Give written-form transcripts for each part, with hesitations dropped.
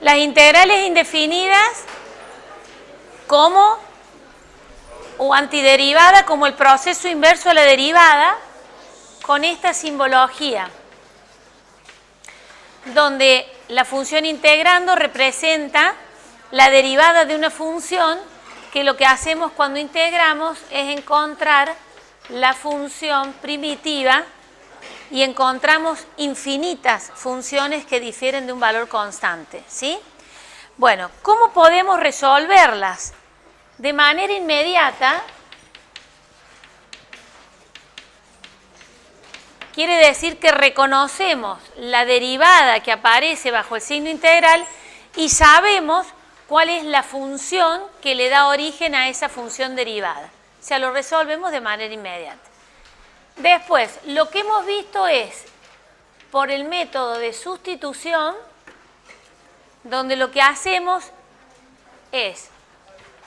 Las integrales indefinidas como o antiderivada como el proceso inverso a la derivada con esta simbología, donde la función integrando representa la derivada de una función que lo que hacemos cuando integramos es encontrar la función primitiva y encontramos infinitas funciones que difieren de un valor constante, ¿sí? Bueno, ¿cómo podemos resolverlas? De manera inmediata, quiere decir que reconocemos la derivada que aparece bajo el signo integral y sabemos cuál es la función que le da origen a esa función derivada. O sea, lo resolvemos de manera inmediata. Después, lo que hemos visto es por el método de sustitución, donde lo que hacemos es,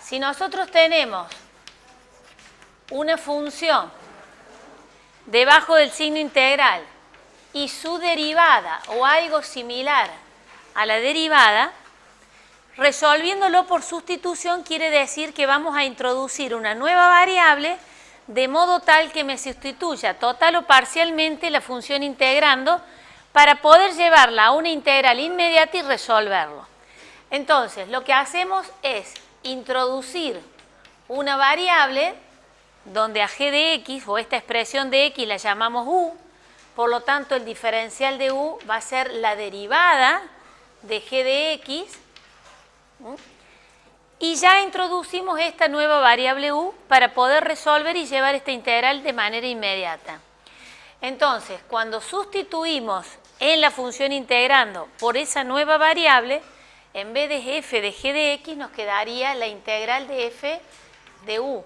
si nosotros tenemos una función debajo del signo integral y su derivada o algo similar a la derivada, resolviéndolo por sustitución quiere decir que vamos a introducir una nueva variable de modo tal que me sustituya total o parcialmente la función integrando para poder llevarla a una integral inmediata y resolverlo. Entonces, lo que hacemos es introducir una variable donde a g de x o esta expresión de x la llamamos u, por lo tanto el diferencial de u va a ser la derivada de g de x, y ya introducimos esta nueva variable u para poder resolver y llevar esta integral de manera inmediata. Entonces, cuando sustituimos en la función integrando por esa nueva variable, en vez de f de g de x nos quedaría la integral de f de u.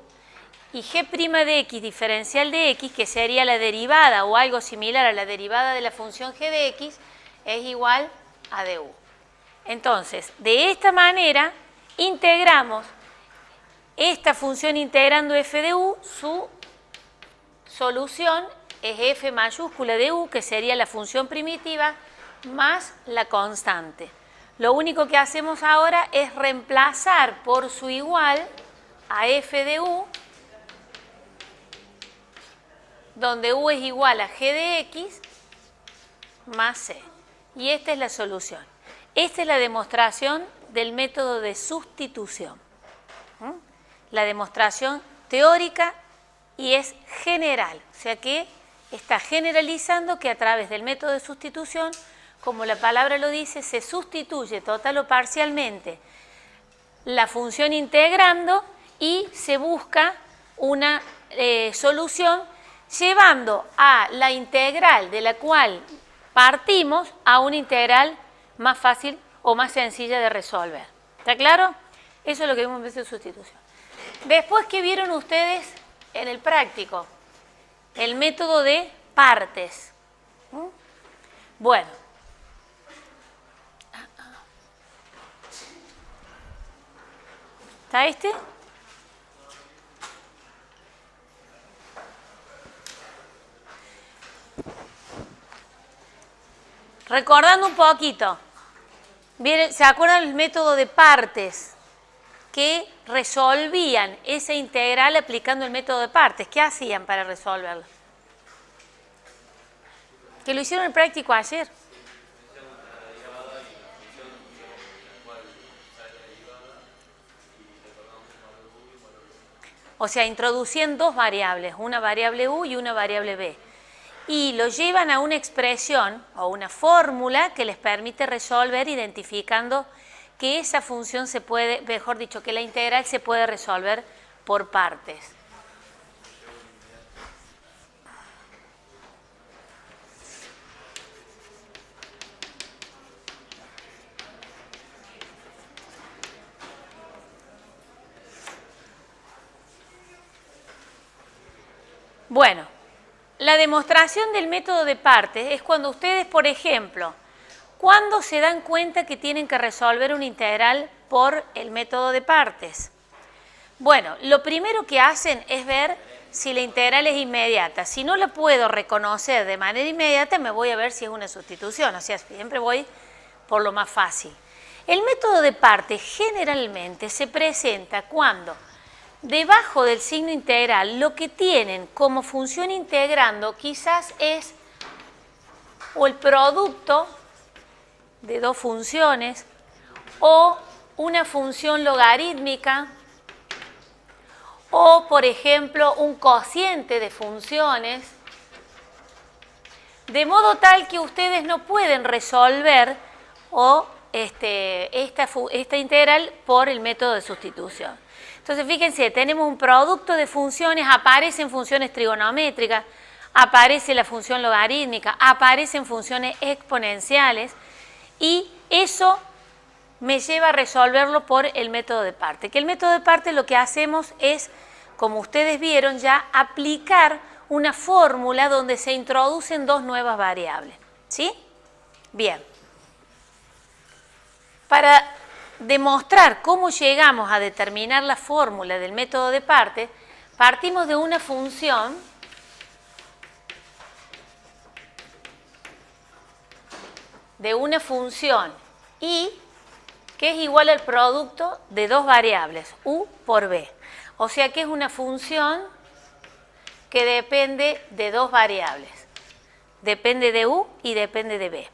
Y g' de x diferencial de x, que sería la derivada o algo similar a la derivada de la función g de x, es igual a du. Entonces, de esta manera integramos esta función integrando f de u, su solución es f mayúscula de u, que sería la función primitiva, más la constante. Lo único que hacemos ahora es reemplazar por su igual a f de u, donde u es igual a g de x más c. Y esta es la solución. Esta es la demostración del método de sustitución. La demostración teórica y es general. O sea que está generalizando que a través del método de sustitución, como la palabra lo dice, se sustituye total o parcialmente la función integrando y se busca una solución llevando a la integral de la cual partimos a una integral más fácil o más sencilla de resolver. ¿Está claro? Eso es lo que vimos en vez de sustitución. Después, ¿qué vieron ustedes en el práctico? El método de partes. Bueno. ¿Está este? Recordando un poquito, ¿se acuerdan el método de partes? Que resolvían esa integral aplicando el método de partes. ¿Qué hacían para resolverlo? Que lo hicieron en el práctico ayer. O sea, introducían dos variables, una variable u y una variable b. Y lo llevan a una expresión o una fórmula que les permite resolver identificando que esa función se puede, mejor dicho, que la integral se puede resolver por partes. Bueno, la demostración del método de partes es cuando ustedes, por ejemplo, ¿cuándo se dan cuenta que tienen que resolver una integral por el método de partes? Bueno, lo primero que hacen es ver si la integral es inmediata. Si no la puedo reconocer de manera inmediata, me voy a ver si es una sustitución. O sea, siempre voy por lo más fácil. El método de parte generalmente se presenta cuando debajo del signo integral lo que tienen como función integrando quizás es o el producto de dos funciones o una función logarítmica o, por ejemplo, un cociente de funciones, de modo tal que ustedes no pueden resolver esta integral por el método de sustitución. Entonces, fíjense, tenemos un producto de funciones, aparecen funciones trigonométricas, aparece la función logarítmica, aparecen funciones exponenciales y eso me lleva a resolverlo por el método de parte. Que el método de parte lo que hacemos es, como ustedes vieron ya, aplicar una fórmula donde se introducen dos nuevas variables. ¿Sí? Bien. Para demostrar cómo llegamos a determinar la fórmula del método de parte, partimos de una función y que es igual al producto de dos variables, u por b. O sea que es una función que depende de dos variables. Depende de u y depende de b.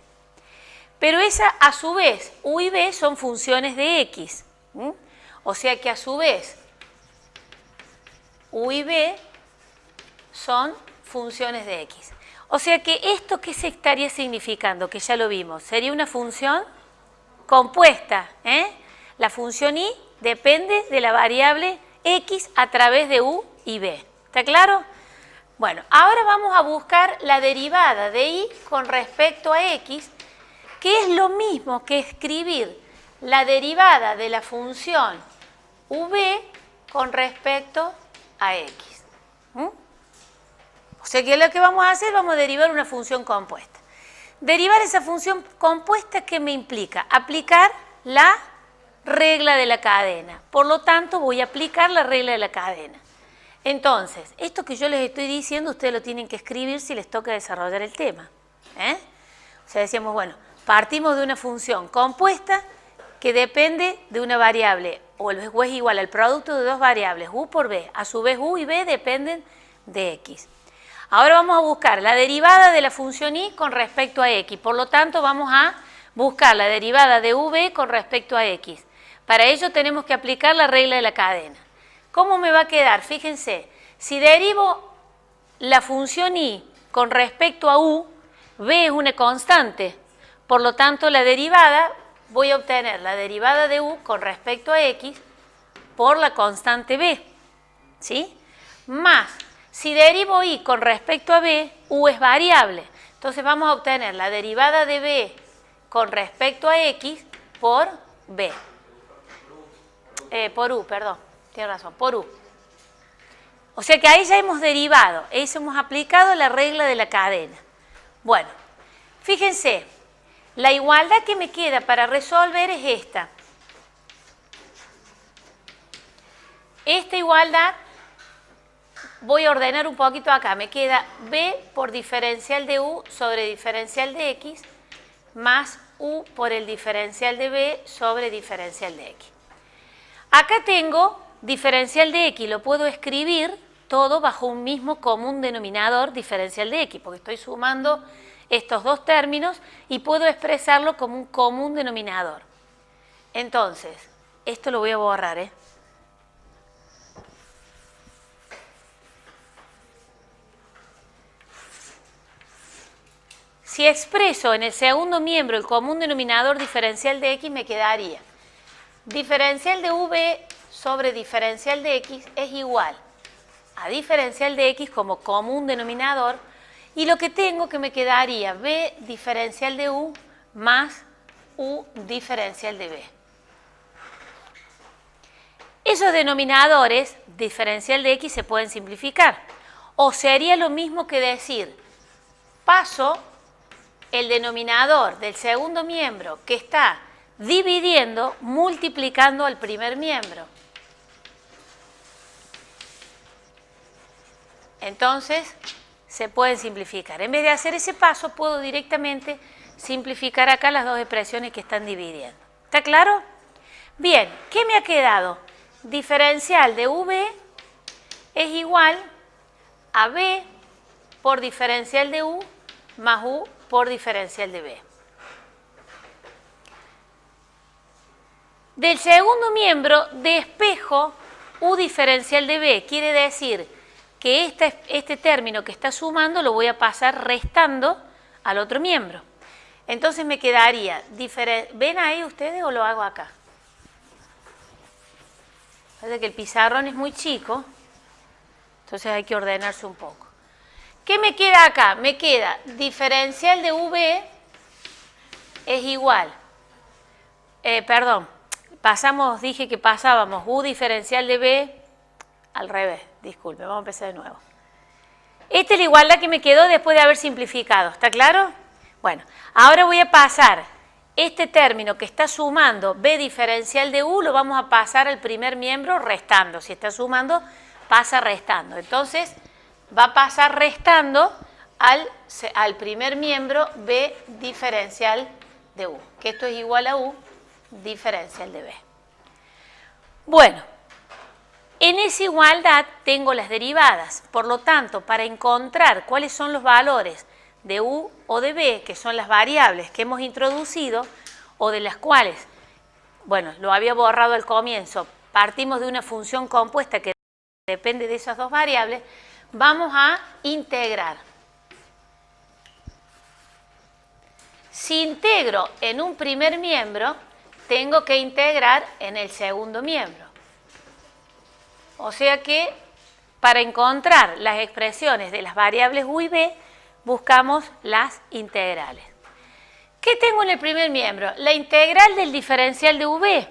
Pero esa, a su vez, u y b son funciones de x. O sea que a su vez, u y b son funciones de x. O sea que esto, ¿qué se estaría significando? Que ya lo vimos. Sería una función compuesta. La función y depende de la variable x a través de u y b. ¿Está claro? Bueno, ahora vamos a buscar la derivada de y con respecto a x, que es lo mismo que escribir la derivada de la función v con respecto a x. O sea que lo que vamos a hacer, vamos a derivar una función compuesta. Derivar esa función compuesta, ¿qué me implica? Aplicar la regla de la cadena. Por lo tanto, voy a aplicar la regla de la cadena. Entonces, esto que yo les estoy diciendo, ustedes lo tienen que escribir si les toca desarrollar el tema. O sea, decíamos, bueno, partimos de una función compuesta que depende de una variable, o es igual al producto de dos variables, u por b. A su vez, u y b dependen de x. Ahora vamos a buscar la derivada de la función y con respecto a x. Por lo tanto, vamos a buscar la derivada de v con respecto a x. Para ello tenemos que aplicar la regla de la cadena. ¿Cómo me va a quedar? Fíjense, si derivo la función y con respecto a u, b es una constante. Por lo tanto, la derivada, voy a obtener la derivada de u con respecto a x por la constante b. ¿Sí? Más, si derivo y con respecto a b, u es variable. Entonces vamos a obtener la derivada de b con respecto a x por b. Por u, perdón, tiene razón, por u. O sea que ahí ya hemos derivado, hemos aplicado la regla de la cadena. Bueno, fíjense, la igualdad que me queda para resolver es esta. Esta igualdad, voy a ordenar un poquito acá, me queda b por diferencial de u sobre diferencial de x más u por el diferencial de b sobre diferencial de x. Acá tengo diferencial de x, lo puedo escribir todo bajo un mismo común denominador diferencial de x, porque estoy sumando estos dos términos y puedo expresarlo como un común denominador. Entonces, esto lo voy a borrar, Si expreso en el segundo miembro el común denominador diferencial de x, me quedaría diferencial de v sobre diferencial de x es igual a diferencial de x como común denominador, y lo que tengo que me quedaría b diferencial de u más u diferencial de b. Esos denominadores, diferencial de x, se pueden simplificar. O sería lo mismo que decir, paso el denominador del segundo miembro que está dividiendo, multiplicando al primer miembro. Entonces, se pueden simplificar. En vez de hacer ese paso, puedo directamente simplificar acá las dos expresiones que están dividiendo. ¿Está claro? Bien, ¿qué me ha quedado? Diferencial de V es igual a B por diferencial de U más U por diferencial de B. Del segundo miembro despejo U diferencial de B. Quiere decir que este término que está sumando lo voy a pasar restando al otro miembro. Entonces me quedaría, ¿ven ahí ustedes o lo hago acá? Parece que el pizarrón es muy chico, entonces hay que ordenarse un poco. ¿Qué me queda acá? Me queda diferencial de V es igual, dije que pasábamos U diferencial de B al revés, disculpe, vamos a empezar de nuevo. Esta es la igualdad que me quedó después de haber simplificado, ¿está claro? Bueno, ahora voy a pasar este término que está sumando B diferencial de U, lo vamos a pasar al primer miembro restando. Si está sumando, pasa restando. Entonces, va a pasar restando al primer miembro B diferencial de U, que esto es igual a U diferencial de B. Bueno, en esa igualdad tengo las derivadas. Por lo tanto, para encontrar cuáles son los valores de U o de B, que son las variables que hemos introducido o de las cuales, bueno, lo había borrado al comienzo, partimos de una función compuesta que depende de esas dos variables, vamos a integrar. Si integro en un primer miembro, tengo que integrar en el segundo miembro. O sea que para encontrar las expresiones de las variables U y B, buscamos las integrales. ¿Qué tengo en el primer miembro? La integral del diferencial de V.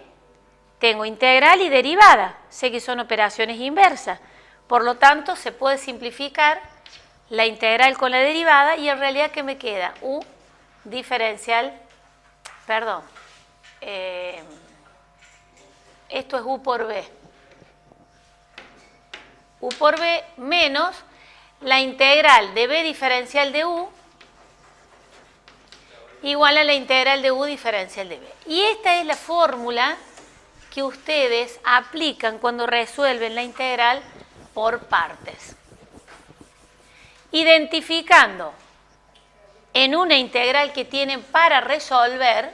Tengo integral y derivada. Sé que son operaciones inversas. Por lo tanto, se puede simplificar la integral con la derivada y en realidad, ¿qué me queda? U diferencial, esto es U por B. U por B menos la integral de B diferencial de U igual a la integral de U diferencial de B. Y esta es la fórmula que ustedes aplican cuando resuelven la integral por partes. Identificando en una integral que tienen para resolver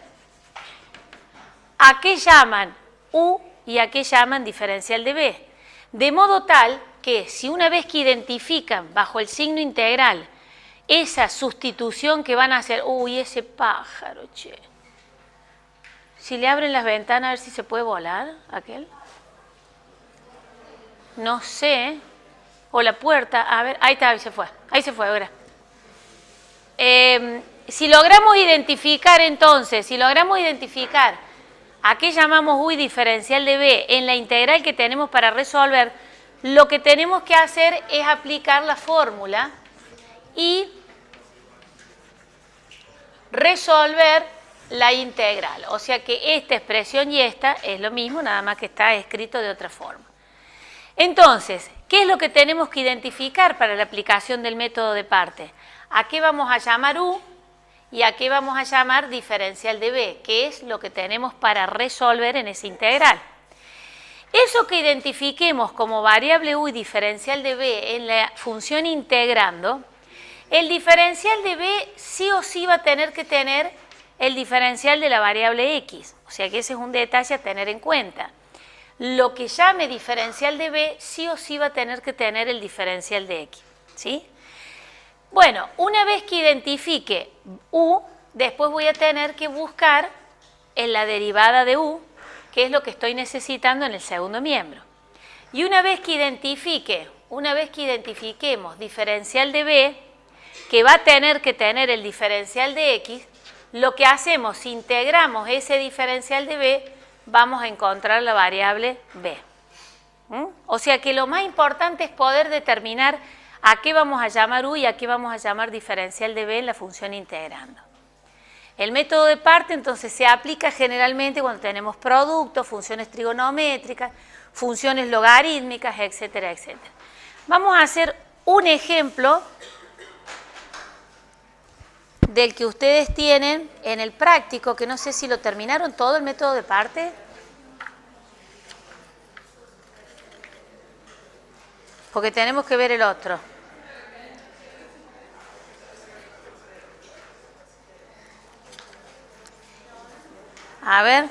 a qué llaman U y a qué llaman diferencial de B. De modo tal que si una vez que identifican bajo el signo integral esa sustitución que van a hacer, uy, ese pájaro, che. Si le abren las ventanas a ver si se puede volar, aquel. No sé. O la puerta, a ver, ahí está, ahí se fue ahora. Si logramos identificar entonces, a qué llamamos U y diferencial de B en la integral que tenemos para resolver, lo que tenemos que hacer es aplicar la fórmula y resolver la integral. O sea que esta expresión y esta es lo mismo, nada más que está escrito de otra forma. Entonces, ¿qué es lo que tenemos que identificar para la aplicación del método de parte? ¿A qué vamos a llamar U y a qué vamos a llamar diferencial de B? ¿Qué es lo que tenemos para resolver en esa integral? Eso que identifiquemos como variable U y diferencial de B en la función integrando, el diferencial de B sí o sí va a tener que tener el diferencial de la variable X. O sea que ese es un detalle a tener en cuenta. Lo que llame diferencial de B sí o sí va a tener que tener el diferencial de X. ¿Sí? Bueno, una vez que identifique U, después voy a tener que buscar en la derivada de U, que es lo que estoy necesitando en el segundo miembro. Y una vez que identifiquemos diferencial de B, que va a tener que tener el diferencial de X, lo que hacemos, si integramos ese diferencial de B, vamos a encontrar la variable B. O sea que lo más importante es poder determinar a qué vamos a llamar U y a qué vamos a llamar diferencial de B en la función integrando. El método de parte entonces se aplica generalmente cuando tenemos productos, funciones trigonométricas, funciones logarítmicas, etcétera, etcétera. Vamos a hacer un ejemplo del que ustedes tienen en el práctico, que no sé si lo terminaron todo el método de parte. Porque tenemos que ver el otro. A ver,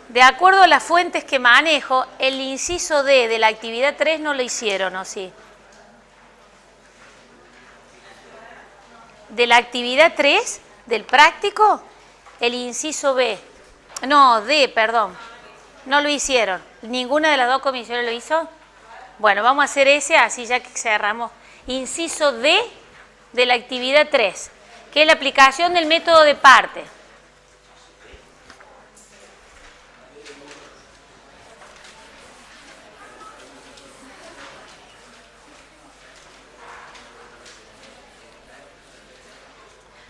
de acuerdo a las fuentes que manejo, el inciso D de la actividad 3 no lo hicieron, ¿o sí? De la actividad 3, del práctico, el inciso B, no, D, perdón, no lo hicieron. ¿Ninguna de las dos comisiones lo hizo? Bueno, vamos a hacer ese, así ya que cerramos. Inciso D de la actividad 3, que es la aplicación del método de parte.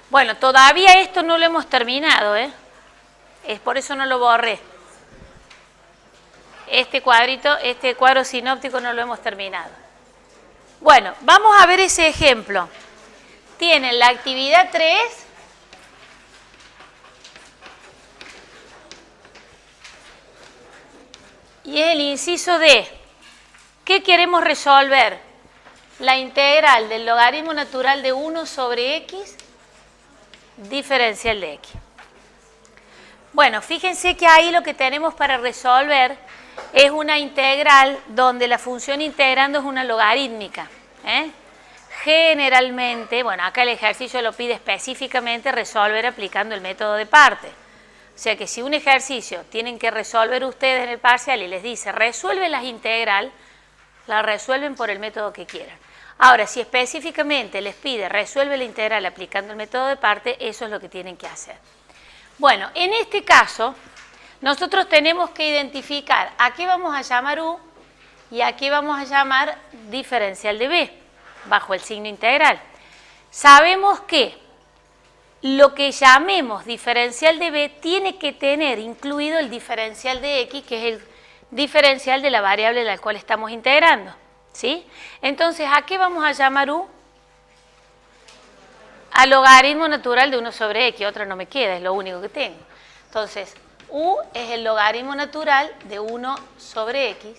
Bueno, todavía esto no lo hemos terminado, ¿eh? Es por eso no lo borré. Este cuadro sinóptico no lo hemos terminado. Bueno, vamos a ver ese ejemplo. Tienen la actividad 3 y es el inciso D. ¿Qué queremos resolver? La integral del logaritmo natural de 1 sobre x diferencial de x. Bueno, fíjense que ahí lo que tenemos para resolver es una integral donde la función integrando es una logarítmica. Generalmente, bueno, acá el ejercicio lo pide específicamente resolver aplicando el método de parte. O sea que si un ejercicio tienen que resolver ustedes en el parcial y les dice resuelve las integral, la resuelven por el método que quieran. Ahora, si específicamente les pide resuelve la integral aplicando el método de parte, eso es lo que tienen que hacer. Bueno, en este caso, nosotros tenemos que identificar a qué vamos a llamar U y a qué vamos a llamar diferencial de B, bajo el signo integral. Sabemos que lo que llamemos diferencial de B tiene que tener incluido el diferencial de X, que es el diferencial de la variable en la cual estamos integrando. ¿Sí? Entonces, ¿a qué vamos a llamar U? Al logaritmo natural de 1 sobre X, otra no me queda, es lo único que tengo. Entonces, U es el logaritmo natural de 1 sobre X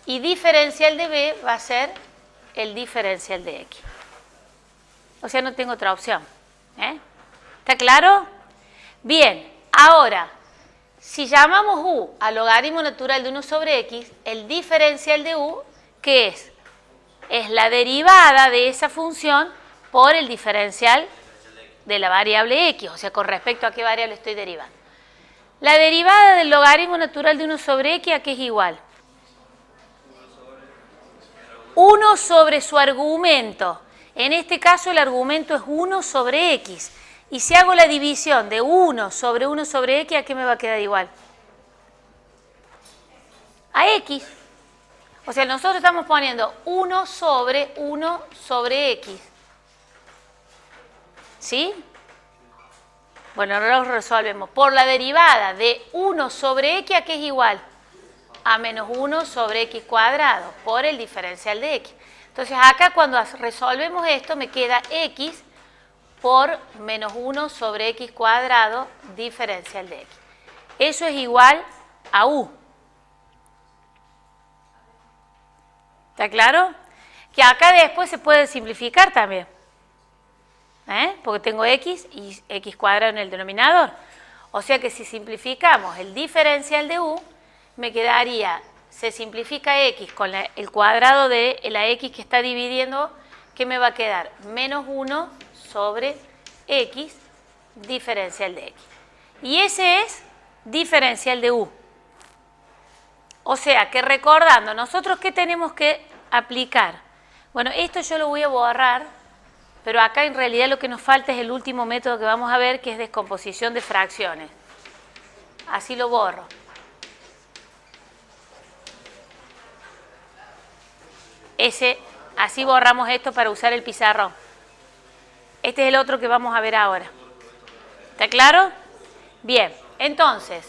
y diferencial de B va a ser el diferencial de X. O sea, no tengo otra opción. ¿Está claro? Bien, ahora, si llamamos U al logaritmo natural de 1 sobre X, el diferencial de U, ¿qué es? Es la derivada de esa función por el diferencial de la variable X, o sea, con respecto a qué variable estoy derivando. La derivada del logaritmo natural de 1 sobre X, ¿a qué es igual? 1 sobre su argumento. En este caso el argumento es 1 sobre X. Y si hago la división de 1 sobre X, ¿a qué me va a quedar igual? A X. O sea, nosotros estamos poniendo 1 sobre X. ¿Sí? Bueno, ahora lo resolvemos. Por la derivada de 1 sobre X, ¿a qué es igual? A menos 1 sobre X cuadrado, por el diferencial de X. Entonces, acá cuando resolvemos esto, me queda X por menos 1 sobre X cuadrado, diferencial de X. Eso es igual a U. ¿Está claro? Que acá después se puede simplificar también. Porque tengo X y X cuadrado en el denominador. O sea que si simplificamos el diferencial de U, me quedaría, se simplifica X con el cuadrado de la X que está dividiendo, ¿qué me va a quedar? Menos 1 sobre X diferencial de X. Y ese es diferencial de U. O sea que recordando, nosotros ¿qué tenemos que aplicar? Bueno, esto yo lo voy a borrar, pero acá en realidad lo que nos falta es el último método que vamos a ver, que es descomposición de fracciones. Así lo borro. Así borramos esto para usar el pizarrón. Este es el otro que vamos a ver ahora. ¿Está claro? Bien, entonces,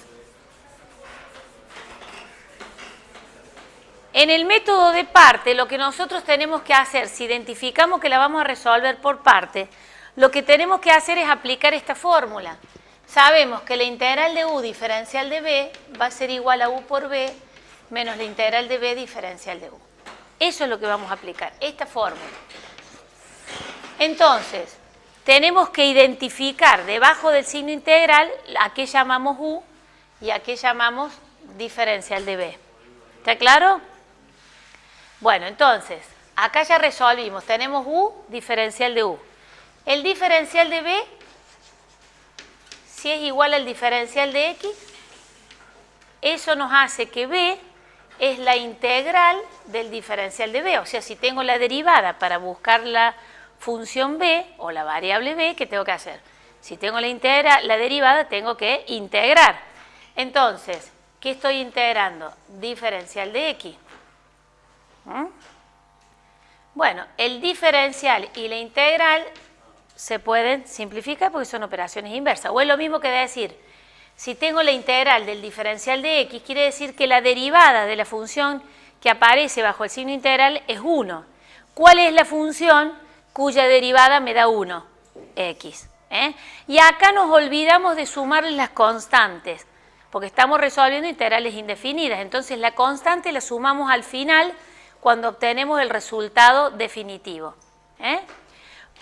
en el método de parte, lo que nosotros tenemos que hacer, si identificamos que la vamos a resolver por parte, Lo que tenemos que hacer es aplicar esta fórmula. Sabemos que la integral de u diferencial de b va a ser igual a u por b menos la integral de b diferencial de u. Eso es lo que vamos a aplicar, esta fórmula. Entonces, tenemos que identificar debajo del signo integral a qué llamamos u y a qué llamamos diferencial de b. ¿Está claro? Bueno, entonces, acá ya resolvimos. Tenemos u diferencial de u. El diferencial de b, si es igual al diferencial de x, eso nos hace que b es la integral del diferencial de b. O sea, si tengo la derivada para buscar la función b o la variable b, ¿qué tengo que hacer? Si tengo la derivada, tengo que integrar. Entonces, ¿qué estoy integrando? Diferencial de x. Bueno, el diferencial y la integral se pueden simplificar porque son operaciones inversas. O es lo mismo que decir, si tengo la integral del diferencial de x, quiere decir que la derivada de la función que aparece bajo el signo integral es 1. ¿Cuál es la función cuya derivada me da 1? X. Y acá nos olvidamos de sumarle las constantes, porque estamos resolviendo integrales indefinidas. Entonces la constante la sumamos al final cuando obtenemos el resultado definitivo.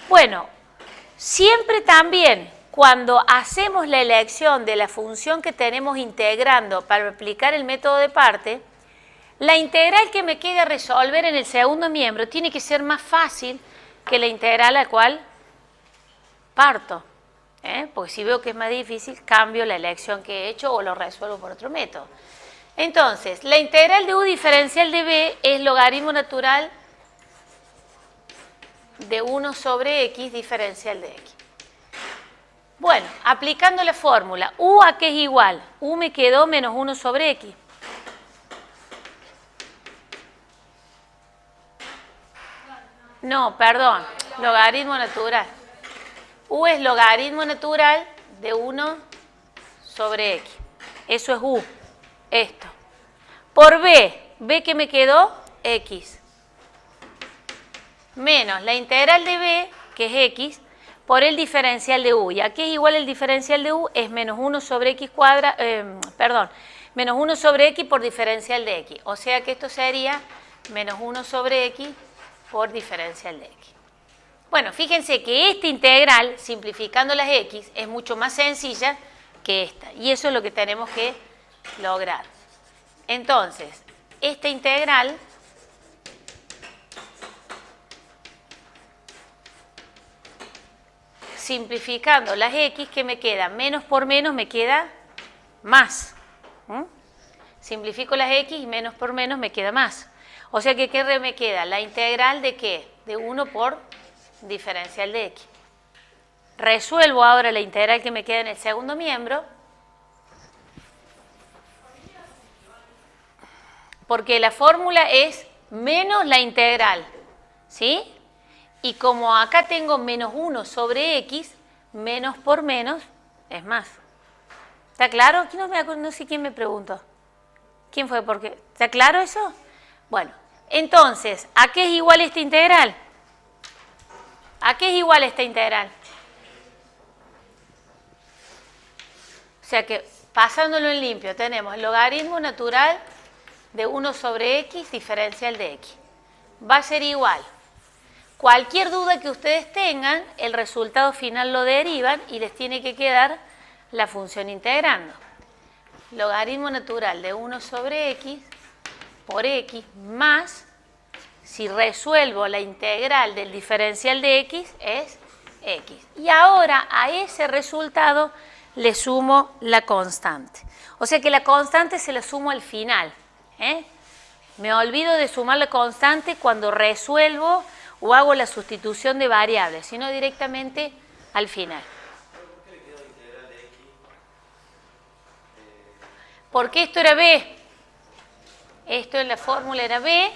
Bueno, siempre también cuando hacemos la elección de la función que tenemos integrando para aplicar el método de parte, la integral que me queda resolver en el segundo miembro tiene que ser más fácil que la integral a la cual parto. Porque si veo que es más difícil, cambio la elección que he hecho o lo resuelvo por otro método. Entonces, la integral de u diferencial de b es logaritmo natural de 1 sobre x diferencial de x. Bueno, aplicando la fórmula, u a qué es igual, u me quedó menos 1 sobre x. No, perdón, logaritmo natural. U es logaritmo natural de 1 sobre x. Eso es u, esto. Por b que me quedó, x. Menos la integral de b, que es x, por el diferencial de u. ¿Y a qué es igual el diferencial de u? Es menos 1 sobre x cuadrado, menos 1 sobre x por diferencial de x. O sea que esto sería menos 1 sobre x por diferencial de x. Bueno, fíjense que esta integral, simplificando las x, es mucho más sencilla que esta. Y eso es lo que tenemos que lograr. Entonces, esta integral simplificando las x, ¿qué me queda? Menos por menos me queda más. Simplifico las x y menos por menos me queda más. O sea que, ¿qué me queda? La integral de ¿qué? De 1 por diferencial de x. Resuelvo ahora la integral que me queda en el segundo miembro. Porque la fórmula es menos la integral, ¿sí? Y como acá tengo menos 1 sobre x, menos por menos es más. ¿Está claro? No sé quién me preguntó. ¿Quién fue? ¿Está claro eso? Bueno, entonces, ¿a qué es igual esta integral? ¿A qué es igual esta integral? O sea que, pasándolo en limpio, tenemos el logaritmo natural de 1 sobre x diferencial de x. Va a ser igual. Cualquier duda que ustedes tengan, el resultado final lo derivan y les tiene que quedar la función integrando. Logaritmo natural de 1 sobre x por x más, si resuelvo la integral del diferencial de x, es x. Y ahora a ese resultado le sumo la constante. O sea que la constante se la sumo al final. Me olvido de sumar la constante cuando resuelvo o hago la sustitución de variables, sino directamente al final. ¿Por qué le quedó integral de x? Porque esto era b. Esto en la fórmula era b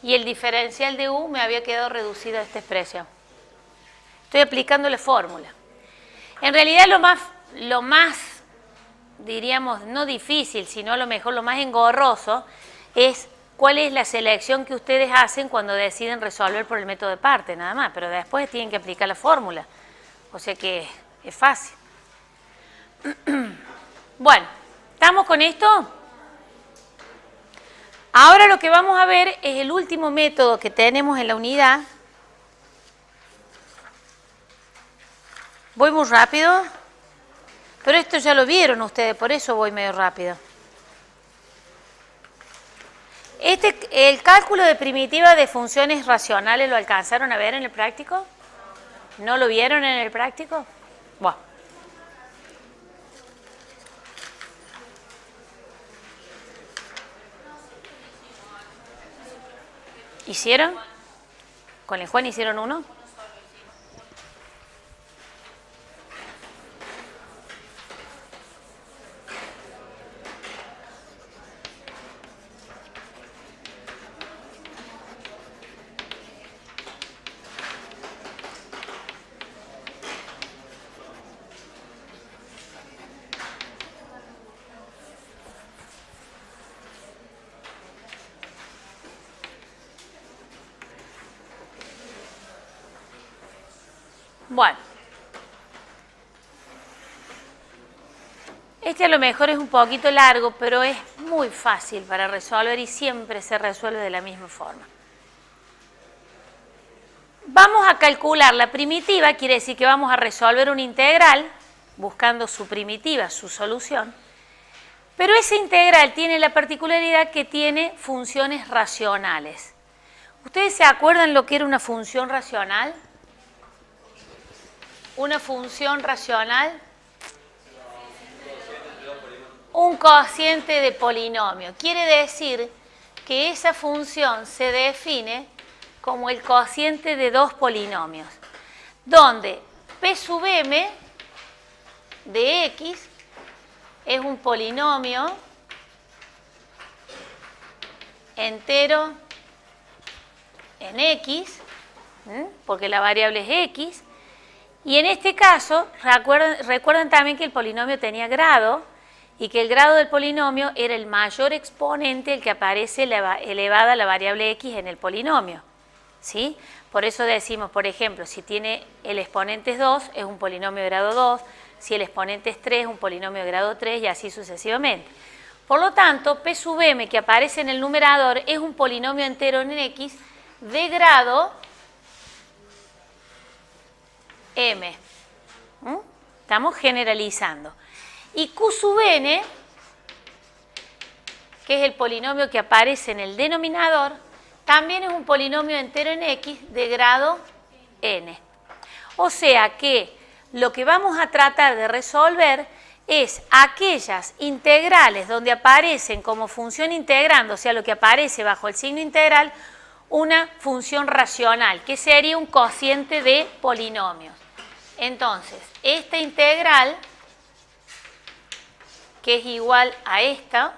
y el diferencial de u me había quedado reducido a esta expresión. Estoy aplicando la fórmula. En realidad lo más, diríamos, no difícil, sino a lo mejor lo más engorroso es cuál es la selección que ustedes hacen cuando deciden resolver por el método de parte, nada más. Pero después tienen que aplicar la fórmula. O sea que es fácil. Bueno, ¿estamos con esto? Ahora lo que vamos a ver es el último método que tenemos en la unidad. Voy muy rápido, pero esto ya lo vieron ustedes, por eso voy medio rápido. El cálculo de primitiva de funciones racionales, ¿lo alcanzaron a ver en el práctico? ¿No lo vieron en el práctico? Bueno. ¿Hicieron? ¿Con el Juan hicieron uno? Bueno, este a lo mejor es un poquito largo, pero es muy fácil para resolver y siempre se resuelve de la misma forma. Vamos a calcular la primitiva, quiere decir que vamos a resolver una integral buscando su primitiva, su solución, pero esa integral tiene la particularidad que tiene funciones racionales. ¿Ustedes se acuerdan lo que era una función racional? Una función racional, un cociente de polinomio. Quiere decir que esa función se define como el cociente de dos polinomios, donde P sub m de x es un polinomio entero en x, porque la variable es x. Y en este caso, recuerden también que el polinomio tenía grado y que el grado del polinomio era el mayor exponente, el que aparece elevada a la variable x en el polinomio, ¿sí? Por eso decimos, por ejemplo, si tiene el exponente es 2, es un polinomio de grado 2, si el exponente es 3, es un polinomio de grado 3 y así sucesivamente. Por lo tanto, P sub m que aparece en el numerador es un polinomio entero en x de grado m. Estamos generalizando. Y Q sub n, que es el polinomio que aparece en el denominador, también es un polinomio entero en x de grado n. O sea que lo que vamos a tratar de resolver es aquellas integrales donde aparecen como función integrando, o sea, lo que aparece bajo el signo integral, una función racional, que sería un cociente de polinomios. Entonces, esta integral, que es igual a esta,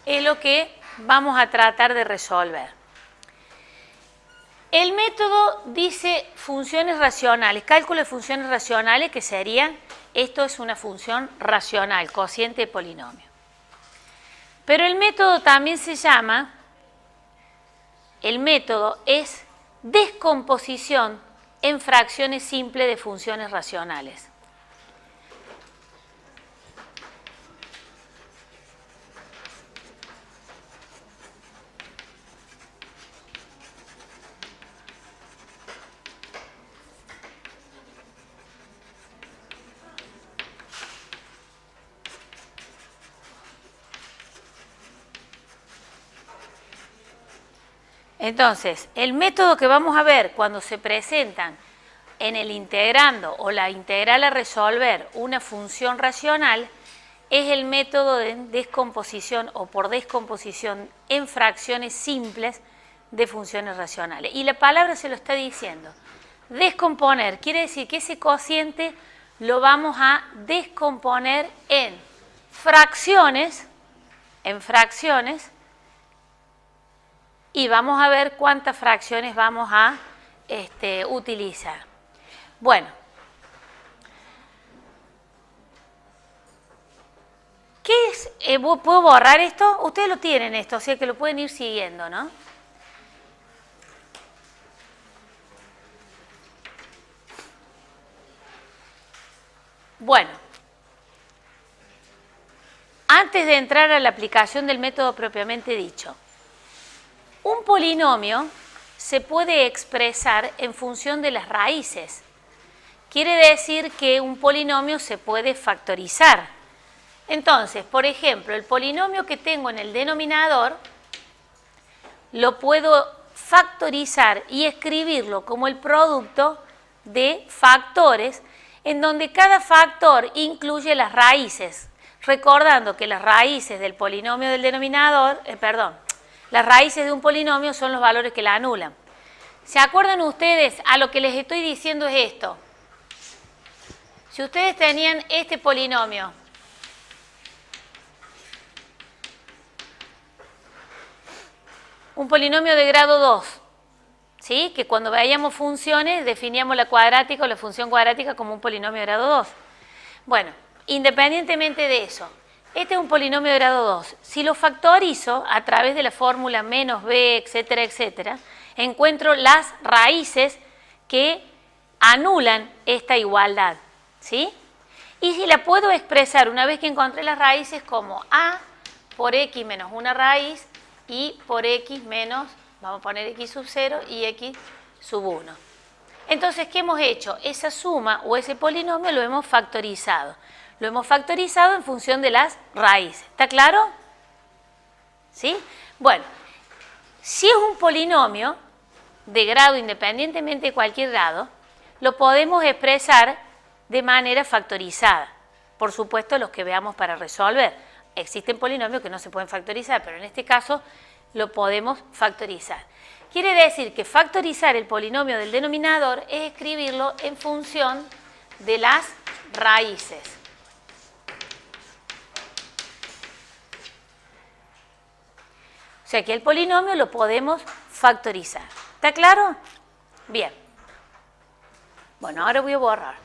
es lo que vamos a tratar de resolver. El método dice funciones racionales, cálculo de funciones racionales, que serían, esto es una función racional, cociente de polinomio. Pero el método también se llama, el método es descomposición en fracciones simples de funciones racionales. Entonces, el método que vamos a ver cuando se presentan en el integrando o la integral a resolver una función racional es el método de descomposición o por descomposición en fracciones simples de funciones racionales. Y la palabra se lo está diciendo. Descomponer quiere decir que ese cociente lo vamos a descomponer en fracciones, y vamos a ver cuántas fracciones vamos a utilizar. Bueno, ¿qué es? ¿Puedo borrar esto? Ustedes lo tienen esto, o sea que lo pueden ir siguiendo, ¿no? Bueno, antes de entrar a la aplicación del método propiamente dicho, un polinomio se puede expresar en función de las raíces. Quiere decir que un polinomio se puede factorizar. Entonces, por ejemplo, el polinomio que tengo en el denominador lo puedo factorizar y escribirlo como el producto de factores en donde cada factor incluye las raíces, recordando que las raíces del polinomio del denominador, las raíces de un polinomio son los valores que la anulan. ¿Se acuerdan ustedes? A lo que les estoy diciendo es esto. Si ustedes tenían este polinomio, un polinomio de grado 2, ¿sí? Que cuando veíamos funciones definíamos la cuadrática o la función cuadrática como un polinomio de grado 2. Bueno, independientemente de eso, este es un polinomio de grado 2. Si lo factorizo a través de la fórmula menos b, etcétera, etcétera, encuentro las raíces que anulan esta igualdad, ¿sí? Y si la puedo expresar una vez que encontré las raíces como a por x menos una raíz y por x menos, vamos a poner x sub 0 y x sub 1. Entonces, ¿qué hemos hecho? Esa suma o ese polinomio lo hemos factorizado. Lo hemos factorizado en función de las raíces. ¿Está claro? ¿Sí? Bueno, si es un polinomio de grado independientemente de cualquier grado, lo podemos expresar de manera factorizada. Por supuesto, los que veamos para resolver. Existen polinomios que no se pueden factorizar, pero en este caso lo podemos factorizar. Quiere decir que factorizar el polinomio del denominador es escribirlo en función de las raíces. O sea que el polinomio lo podemos factorizar. ¿Está claro? Bien. Bueno, ahora voy a borrar.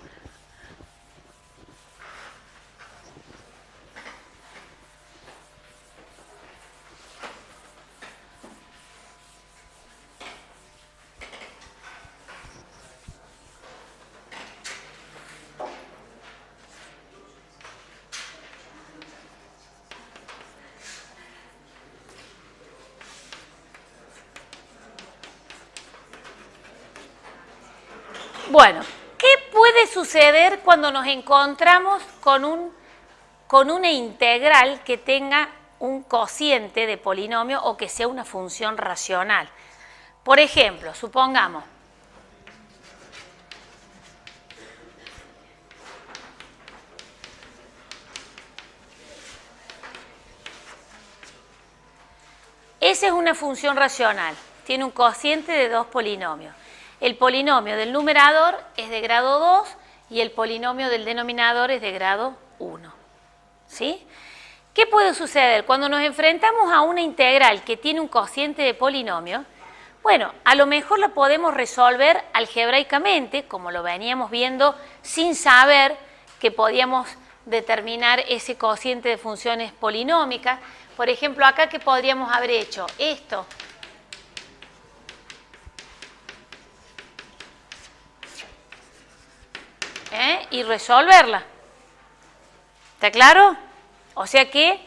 Bueno, ¿qué puede suceder cuando nos encontramos con una integral que tenga un cociente de polinomio o que sea una función racional? Por ejemplo, supongamos, esa es una función racional, tiene un cociente de dos polinomios. El polinomio del numerador es de grado 2 y el polinomio del denominador es de grado 1. ¿Sí? ¿Qué puede suceder? Cuando nos enfrentamos a una integral que tiene un cociente de polinomio, bueno, a lo mejor la podemos resolver algebraicamente, como lo veníamos viendo, sin saber que podíamos determinar ese cociente de funciones polinómicas. Por ejemplo, acá, ¿qué podríamos haber hecho? Esto. Y resolverla. ¿Está claro? O sea que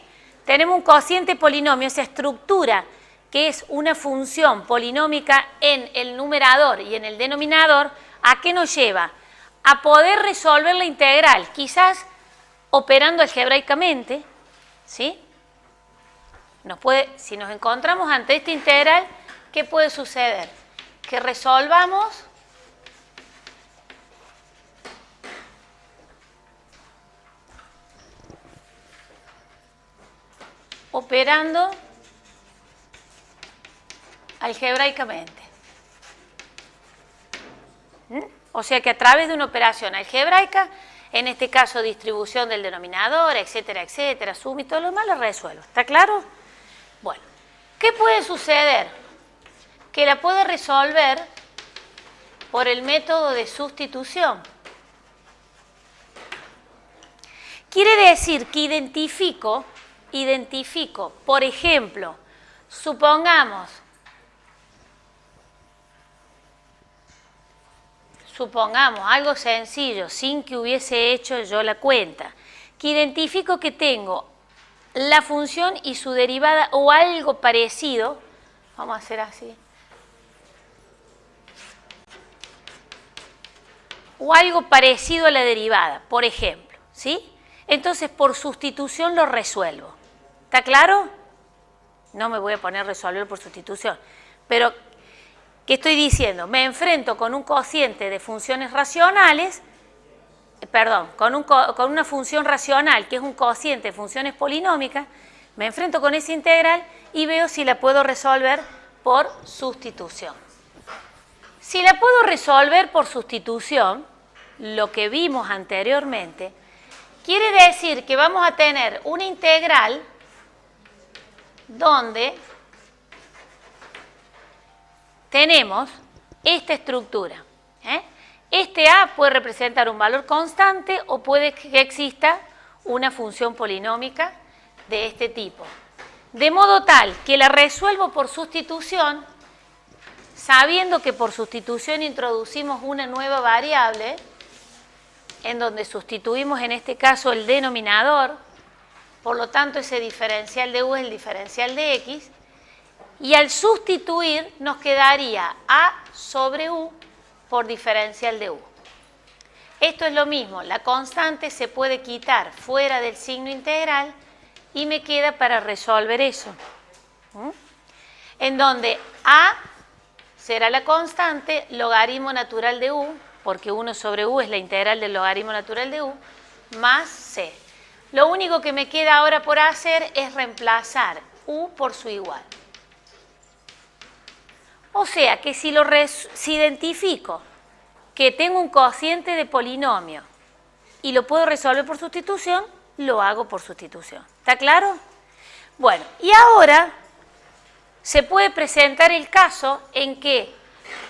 tenemos un cociente polinomio, esa estructura que es una función polinómica en el numerador y en el denominador, ¿a qué nos lleva? A poder resolver la integral, quizás operando algebraicamente, ¿sí? Si nos encontramos ante esta integral, ¿qué puede suceder? Que resolvamos operando algebraicamente. O sea que a través de una operación algebraica, en este caso distribución del denominador, etcétera, etcétera, suma y todo lo demás, lo resuelvo. ¿Está claro? Bueno, ¿qué puede suceder? Que la puedo resolver por el método de sustitución. Quiere decir que identifico, por ejemplo, supongamos supongamos, algo sencillo, sin que hubiese hecho yo la cuenta, que identifico que tengo la función y su derivada o algo parecido, vamos a hacer así, o algo parecido a la derivada, por ejemplo, ¿sí? Entonces, por sustitución lo resuelvo. ¿Está claro? No me voy a poner a resolver por sustitución, pero ¿qué estoy diciendo? Me enfrento con un cociente de funciones racionales, perdón, con una función racional que es un cociente de funciones polinómicas, me enfrento con esa integral y veo si la puedo resolver por sustitución. Si la puedo resolver por sustitución, lo que vimos anteriormente, quiere decir que vamos a tener una integral donde tenemos esta estructura. Este A puede representar un valor constante o puede que exista una función polinómica de este tipo. De modo tal que la resuelvo por sustitución, sabiendo que por sustitución introducimos una nueva variable, en donde sustituimos en este caso el denominador, por lo tanto ese diferencial de u es el diferencial de x, y al sustituir nos quedaría a sobre u por diferencial de u. Esto es lo mismo, la constante se puede quitar fuera del signo integral y me queda para resolver eso. En donde a será la constante, logaritmo natural de u, porque 1 sobre u es la integral del logaritmo natural de u, más c. Lo único que me queda ahora por hacer es reemplazar u por su igual. O sea que si identifico que tengo un cociente de polinomio y lo puedo resolver por sustitución, lo hago por sustitución. ¿Está claro? Bueno, y ahora se puede presentar el caso en que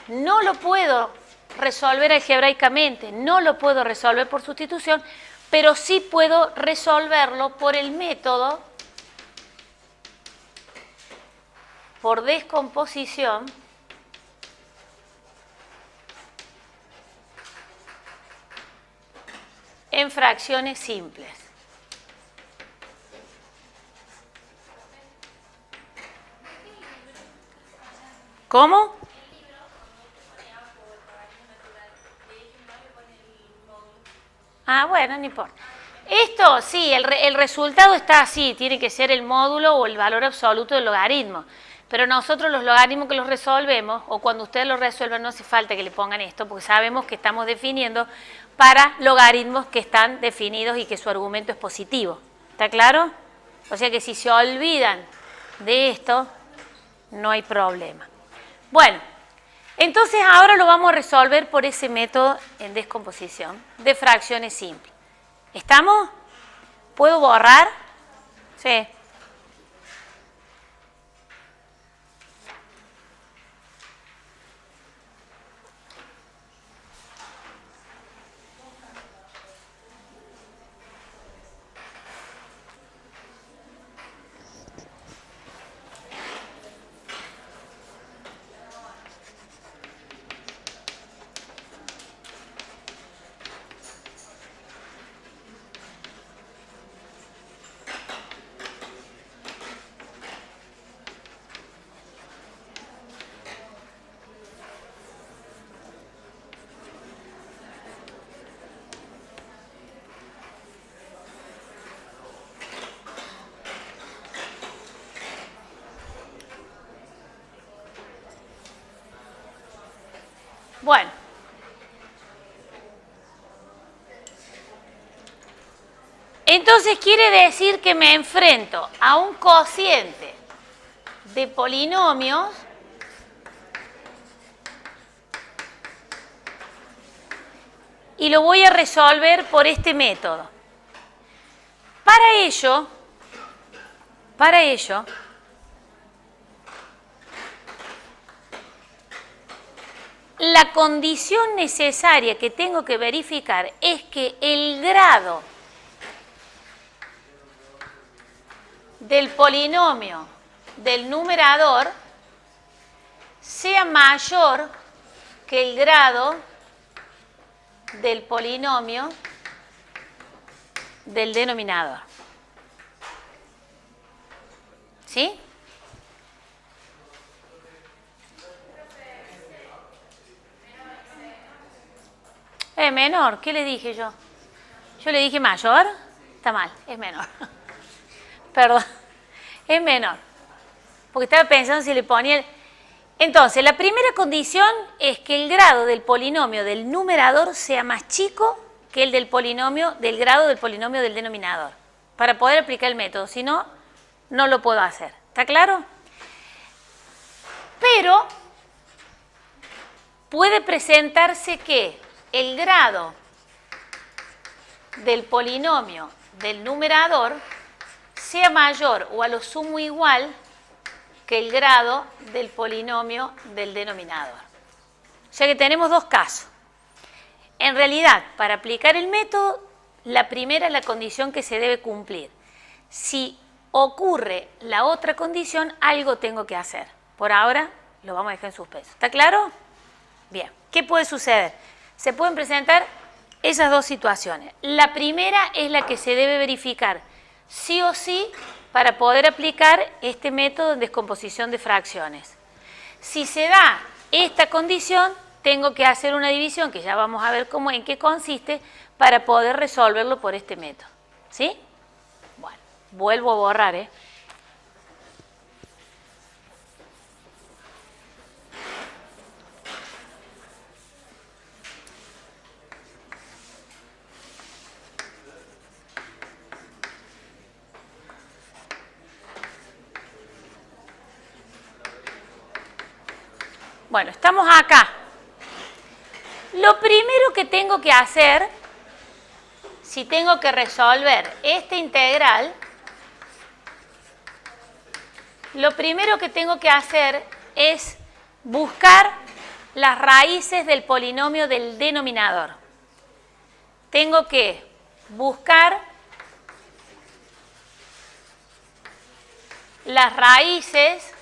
no lo puedo resolver algebraicamente, no lo puedo resolver por sustitución, pero sí puedo resolverlo por el método por descomposición en fracciones simples. ¿Cómo? Ah, bueno, no importa. Esto sí, el resultado está así, tiene que ser el módulo o el valor absoluto del logaritmo. Pero nosotros los logaritmos que los resolvemos, o cuando ustedes los resuelvan, no hace falta que le pongan esto, porque sabemos que estamos definiendo para logaritmos que están definidos y que su argumento es positivo. ¿Está claro? O sea que si se olvidan de esto, no hay problema. Bueno, entonces ahora lo vamos a resolver por ese método en descomposición de fracciones simples. ¿Estamos? ¿Puedo borrar? Sí. Bueno, entonces quiere decir que me enfrento a un cociente de polinomios y lo voy a resolver por este método. Para ello, la condición necesaria que tengo que verificar es que el grado del polinomio del numerador sea mayor que el grado del polinomio del denominador. ¿Sí? Menor, ¿qué le dije yo? Yo le dije mayor, está mal, es menor. Perdón, es menor. Porque estaba pensando si le ponía el... Entonces, la primera condición es que el grado del polinomio del numerador sea más chico que el del polinomio, del grado del polinomio del denominador, para poder aplicar el método. Si no, no lo puedo hacer. ¿Está claro? Pero puede presentarse que el grado del polinomio del numerador sea mayor o a lo sumo igual que el grado del polinomio del denominador. O sea que tenemos dos casos. En realidad, para aplicar el método, la primera es la condición que se debe cumplir. Si ocurre la otra condición, algo tengo que hacer. Por ahora lo vamos a dejar en suspenso. ¿Está claro? Bien. ¿Qué puede suceder? Se pueden presentar esas dos situaciones. La primera es la que se debe verificar sí o sí para poder aplicar este método de descomposición de fracciones. Si se da esta condición, tengo que hacer una división, que ya vamos a ver en qué consiste, para poder resolverlo por este método. ¿Sí? Bueno, vuelvo a borrar, ¿eh? Bueno, estamos acá. Lo primero que tengo que hacer, si tengo que resolver esta integral, lo primero que tengo que hacer es buscar las raíces del polinomio del denominador. Tengo que buscar las raíces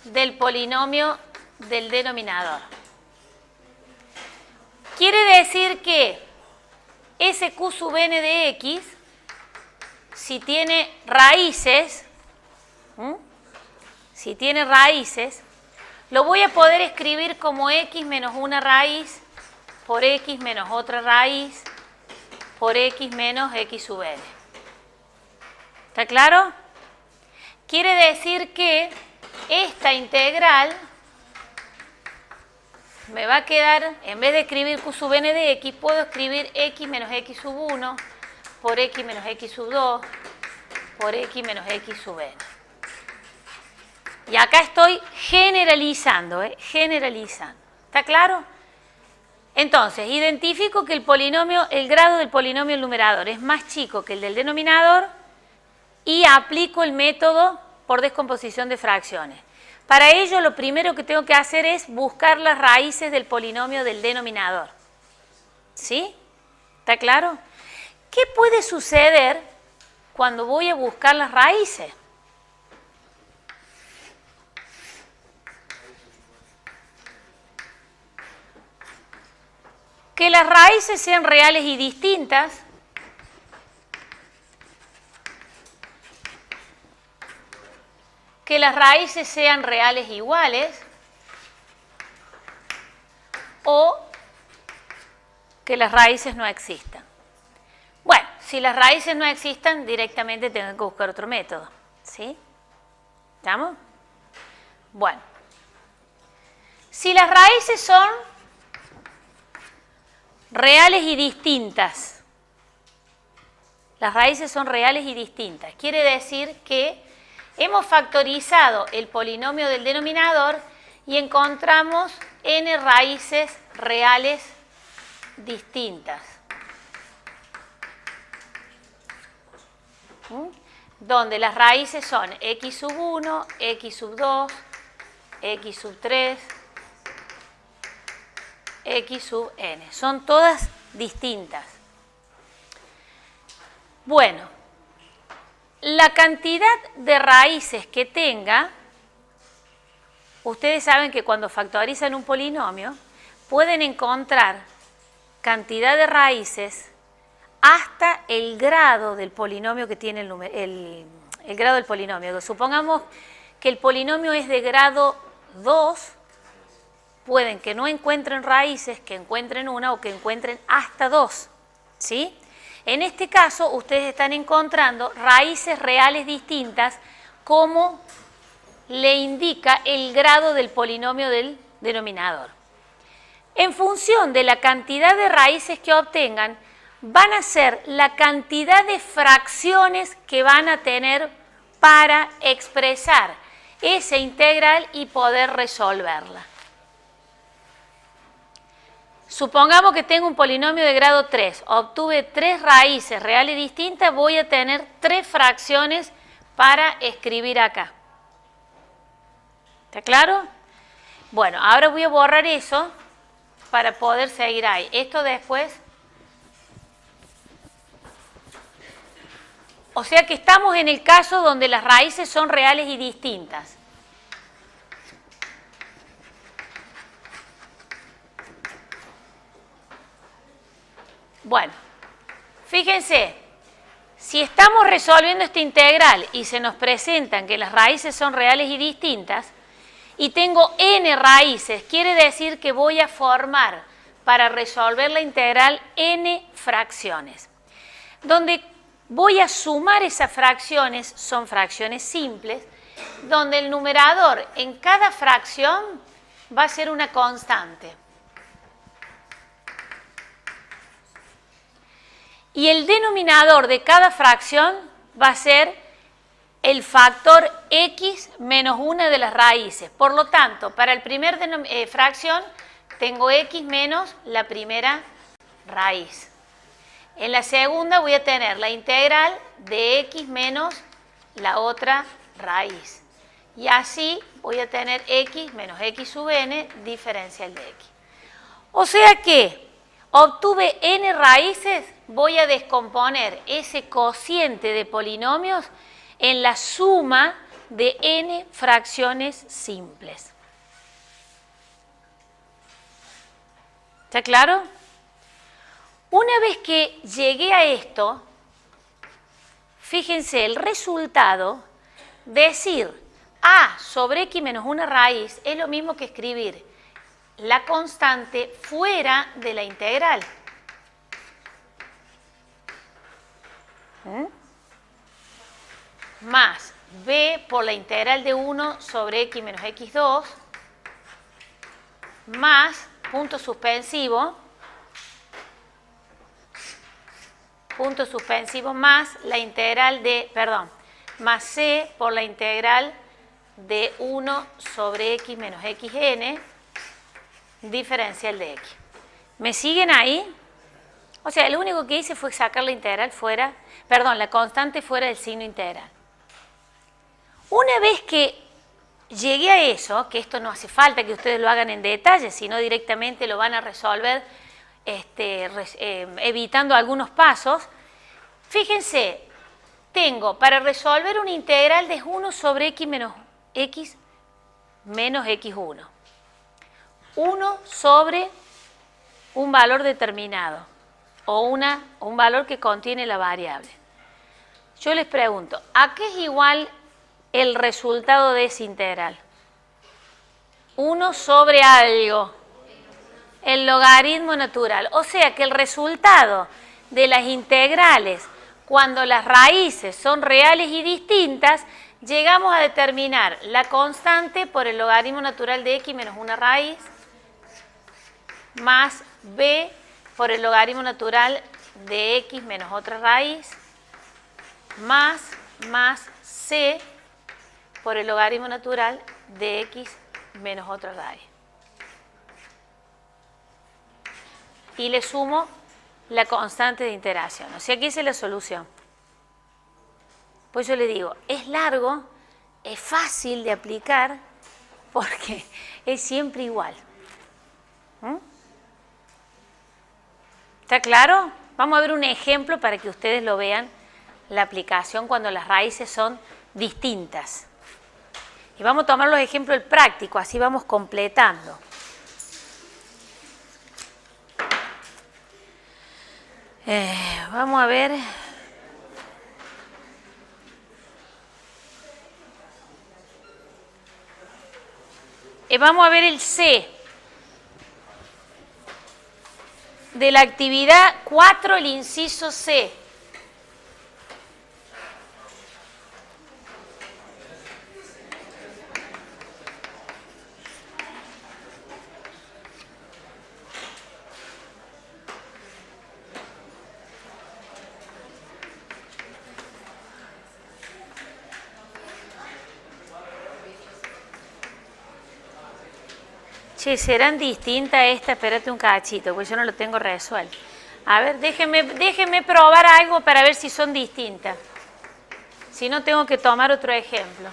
del polinomio del denominador. Quiere decir que ese q sub n de x, si tiene raíces, lo voy a poder escribir como x menos una raíz por x menos otra raíz por x menos x sub n. ¿Está claro? Quiere decir que esta integral me va a quedar, en vez de escribir q sub n de x, puedo escribir x menos x sub 1 por x menos x sub 2 por x menos x sub n. Y acá estoy generalizando, generalizando. ¿Está claro? Entonces, identifico que el grado del polinomio del numerador es más chico que el del denominador y aplico el método por descomposición de fracciones. Para ello, lo primero que tengo que hacer es buscar las raíces del polinomio del denominador. ¿Sí? ¿Está claro? ¿Qué puede suceder cuando voy a buscar las raíces? Que las raíces sean reales y distintas. Que las raíces sean reales iguales o que las raíces no existan. Bueno, si las raíces no existan, directamente tengo que buscar otro método. ¿Sí? ¿Estamos? Bueno, si las raíces son reales y distintas, las raíces son reales y distintas, quiere decir que hemos factorizado el polinomio del denominador y encontramos n raíces reales distintas. Donde las raíces son x sub 1, x sub 2, x sub 3, x sub n. Son todas distintas. Bueno, la cantidad de raíces que tenga, ustedes saben que cuando factorizan un polinomio pueden encontrar cantidad de raíces hasta el grado del polinomio que tiene el grado del polinomio. Supongamos que el polinomio es de grado 2, pueden que no encuentren raíces, que encuentren una o que encuentren hasta 2, ¿sí? En este caso, ustedes están encontrando raíces reales distintas como le indica el grado del polinomio del denominador. En función de la cantidad de raíces que obtengan, van a ser la cantidad de fracciones que van a tener para expresar esa integral y poder resolverla. Supongamos que tengo un polinomio de grado 3, obtuve 3 raíces reales distintas, voy a tener 3 fracciones para escribir acá. ¿Está claro? Bueno, ahora voy a borrar eso para poder seguir ahí. Esto después. O sea que estamos en el caso donde las raíces son reales y distintas. Bueno, fíjense, si estamos resolviendo esta integral y se nos presentan que las raíces son reales y distintas, y tengo n raíces, quiere decir que voy a formar para resolver la integral n fracciones. Donde voy a sumar esas fracciones, son fracciones simples, donde el numerador en cada fracción va a ser una constante. Y el denominador de cada fracción va a ser el factor x menos una de las raíces. Por lo tanto, para el primer fracción tengo x menos la primera raíz. En la segunda voy a tener la integral de x menos la otra raíz. Y así voy a tener x menos x sub n diferencial de x. O sea que obtuve n raíces, voy a descomponer ese cociente de polinomios en la suma de n fracciones simples. ¿Está claro? Una vez que llegué a esto, fíjense, el resultado, decir a sobre x menos una raíz es lo mismo que escribir la constante fuera de la integral. Más b por la integral de 1 sobre x menos x2 más punto suspensivo más la integral de, más c por la integral de 1 sobre x menos xn diferencial de x. ¿Me siguen ahí? O sea, lo único que hice fue sacar la integral fuera, la constante fuera del signo integral. Una vez que llegué a eso, que esto no hace falta que ustedes lo hagan en detalle, sino directamente lo van a resolver evitando algunos pasos, fíjense, tengo para resolver una integral de 1 sobre x menos x1. 1 sobre un valor determinado o un valor que contiene la variable. Yo les pregunto, ¿a qué es igual el resultado de esa integral? 1 sobre algo, el logaritmo natural. O sea que el resultado de las integrales, cuando las raíces son reales y distintas, llegamos a determinar la constante por el logaritmo natural de x menos una raíz, más b por el logaritmo natural de x menos otra raíz, más c por el logaritmo natural de x menos otra raíz. Y le sumo la constante de integración. O sea que esa es la solución. Pues yo le digo, es largo, es fácil de aplicar, porque es siempre igual. ¿Está claro? Vamos a ver un ejemplo para que ustedes lo vean, la aplicación cuando las raíces son distintas. Y vamos a tomar los ejemplos prácticos, así vamos completando. Vamos a ver. Vamos a ver el C de la actividad 4, el inciso C. Che, ¿serán distintas estas? Espérate un cachito, porque yo no lo tengo resuelto. A ver, déjenme probar algo para ver si son distintas. Si no, tengo que tomar otro ejemplo.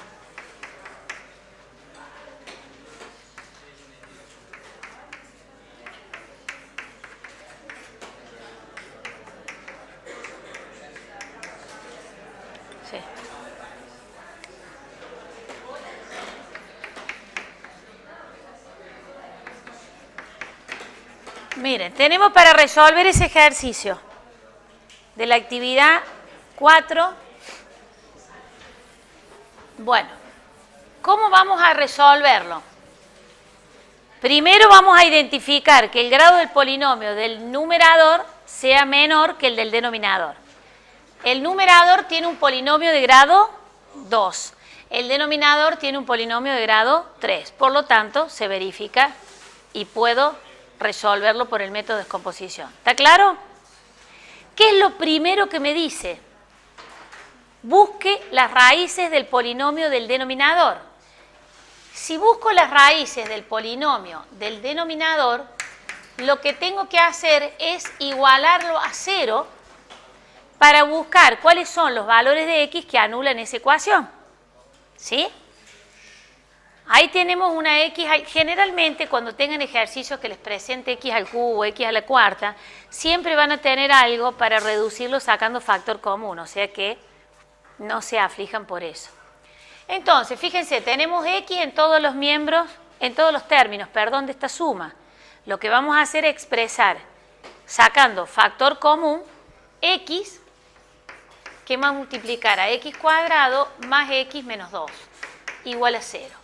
Sí. Miren, tenemos para resolver ese ejercicio de la actividad 4. Bueno, ¿cómo vamos a resolverlo? Primero vamos a identificar que el grado del polinomio del numerador sea menor que el del denominador. El numerador tiene un polinomio de grado 2. El denominador tiene un polinomio de grado 3. Por lo tanto, se verifica y puedo resolverlo por el método de descomposición. ¿Está claro? ¿Qué es lo primero que me dice? Busque las raíces del polinomio del denominador. Si busco las raíces del polinomio del denominador, lo que tengo que hacer es igualarlo a 0 para buscar cuáles son los valores de x que anulan esa ecuación. ¿Sí? Ahí tenemos una x, generalmente cuando tengan ejercicios que les presente x al cubo, x a la cuarta, siempre van a tener algo para reducirlo sacando factor común, o sea que no se aflijan por eso. Entonces, fíjense, tenemos x en todos los miembros, en todos los términos, perdón, de esta suma. Lo que vamos a hacer es expresar, sacando factor común, x, que va a multiplicar a x cuadrado más x menos 2, igual a 0.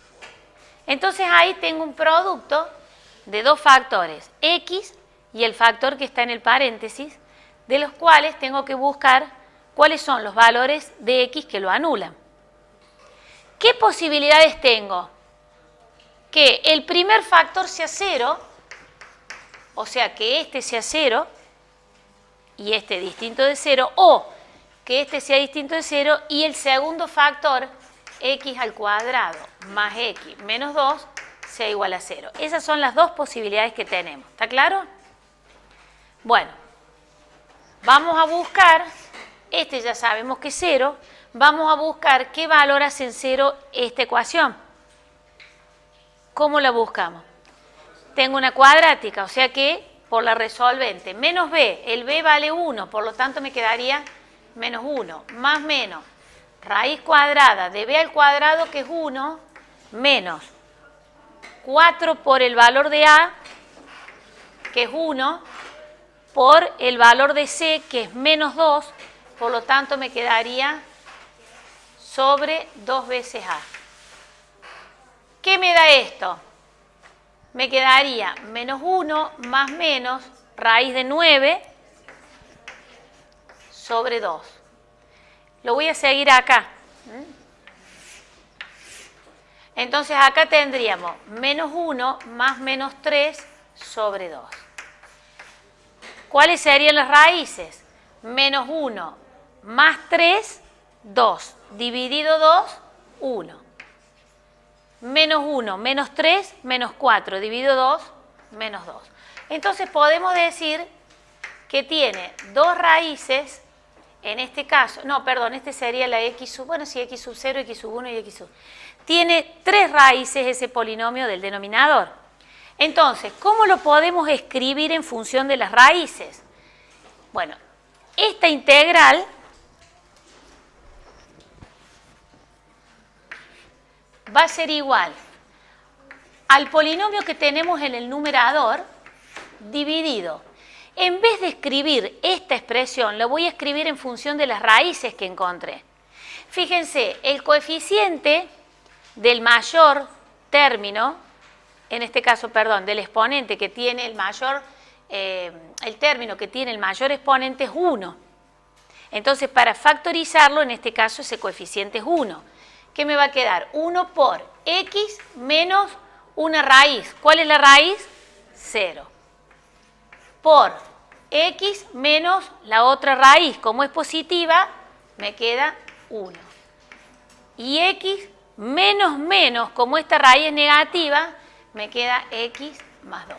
Entonces ahí tengo un producto de dos factores, x y el factor que está en el paréntesis, de los cuales tengo que buscar cuáles son los valores de x que lo anulan. ¿Qué posibilidades tengo? Que el primer factor sea 0, o sea que este sea 0 y este distinto de 0, o que este sea distinto de 0 y el segundo factor, x al cuadrado más x menos 2, sea igual a 0. Esas son las dos posibilidades que tenemos. ¿Está claro? Bueno, vamos a buscar, este ya sabemos que es 0, vamos a buscar qué valor hace en 0 esta ecuación. ¿Cómo la buscamos? Tengo una cuadrática, o sea que por la resolvente, menos b, el b vale 1, por lo tanto me quedaría menos 1, más menos, raíz cuadrada de b al cuadrado, que es 1, menos 4 por el valor de a, que es 1, por el valor de c, que es menos 2, por lo tanto me quedaría sobre 2 veces a. ¿Qué me da esto? Me quedaría menos 1 más menos raíz de 9 sobre 2. Lo voy a seguir acá. Entonces acá tendríamos menos 1 más menos 3 sobre 2. ¿Cuáles serían las raíces? Menos 1 más 3, 2. Dividido 2, 1. Menos 1, menos 3, menos 4. Dividido 2, menos 2. Entonces podemos decir que tiene dos raíces. En este caso, no, perdón, este sería la x sub, bueno, sí, x sub 0, x sub 1 y x sub. Tiene tres raíces ese polinomio del denominador. Entonces, ¿cómo lo podemos escribir en función de las raíces? Bueno, esta integral va a ser igual al polinomio que tenemos en el numerador dividido En vez de escribir esta expresión, la voy a escribir en función de las raíces que encontré. Fíjense, el coeficiente del mayor término, en este caso, perdón, del exponente que tiene el término que tiene el mayor exponente es 1. Entonces, para factorizarlo, en este caso, ese coeficiente es 1. ¿Qué me va a quedar? 1 por x menos una raíz. ¿Cuál es la raíz? 0. Por x menos la otra raíz. Como es positiva, me queda 1. Y x menos, como esta raíz es negativa, me queda x más 2.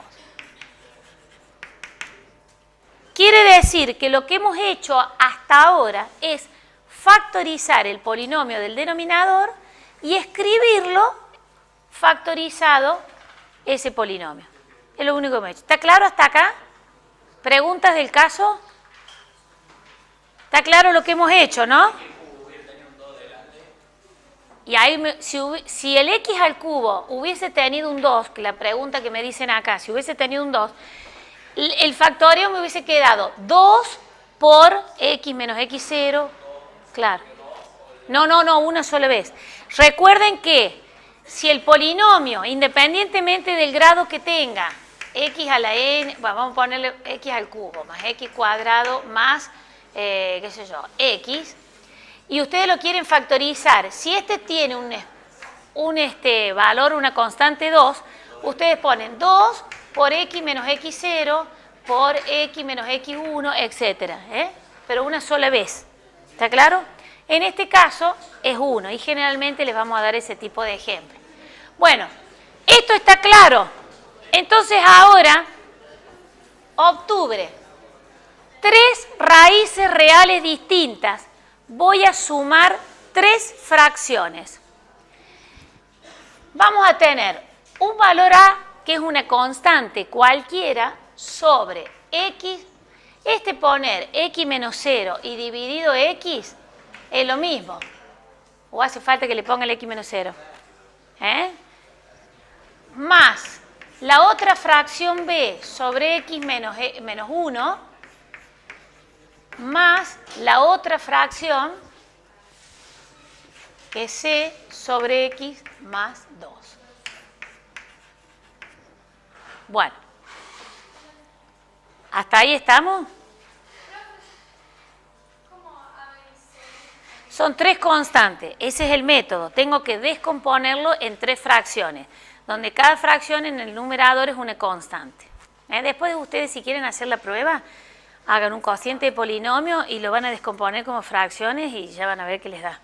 Quiere decir que lo que hemos hecho hasta ahora es factorizar el polinomio del denominador y escribirlo factorizado ese polinomio. Es lo único que hemos hecho. ¿Está claro hasta acá? ¿Preguntas del caso? ¿Está claro lo que hemos hecho, no? Y ahí, si el x al cubo hubiese tenido un 2, que la pregunta que me dicen acá, si hubiese tenido un 2, el factorio me hubiese quedado 2 por x menos x0, claro. No, una sola vez. Recuerden que si el polinomio, independientemente del grado que tenga, x a la n, bueno, vamos a ponerle x al cubo, más x cuadrado, más, qué sé yo, x, y ustedes lo quieren factorizar, si este tiene un valor, una constante 2, ustedes ponen 2 por x menos x0, por x menos x1, etc. Pero una sola vez. ¿Está claro? En este caso es 1 y generalmente les vamos a dar ese tipo de ejemplo. Bueno, esto está claro. Entonces ahora, obtuve 3 raíces reales distintas. Voy a sumar 3 fracciones. Vamos a tener un valor A, que es una constante cualquiera, sobre x. Poner x menos 0 y dividido x es lo mismo. ¿O hace falta que le ponga el x menos 0? Más la otra fracción b sobre x menos 1, más la otra fracción, que es c sobre x más 2. Bueno, ¿hasta ahí estamos? Son 3 constantes, ese es el método. Tengo que descomponerlo en 3 fracciones, donde cada fracción en el numerador es una constante. Después ustedes, si quieren hacer la prueba, hagan un cociente de polinomio y lo van a descomponer como fracciones y ya van a ver qué les da.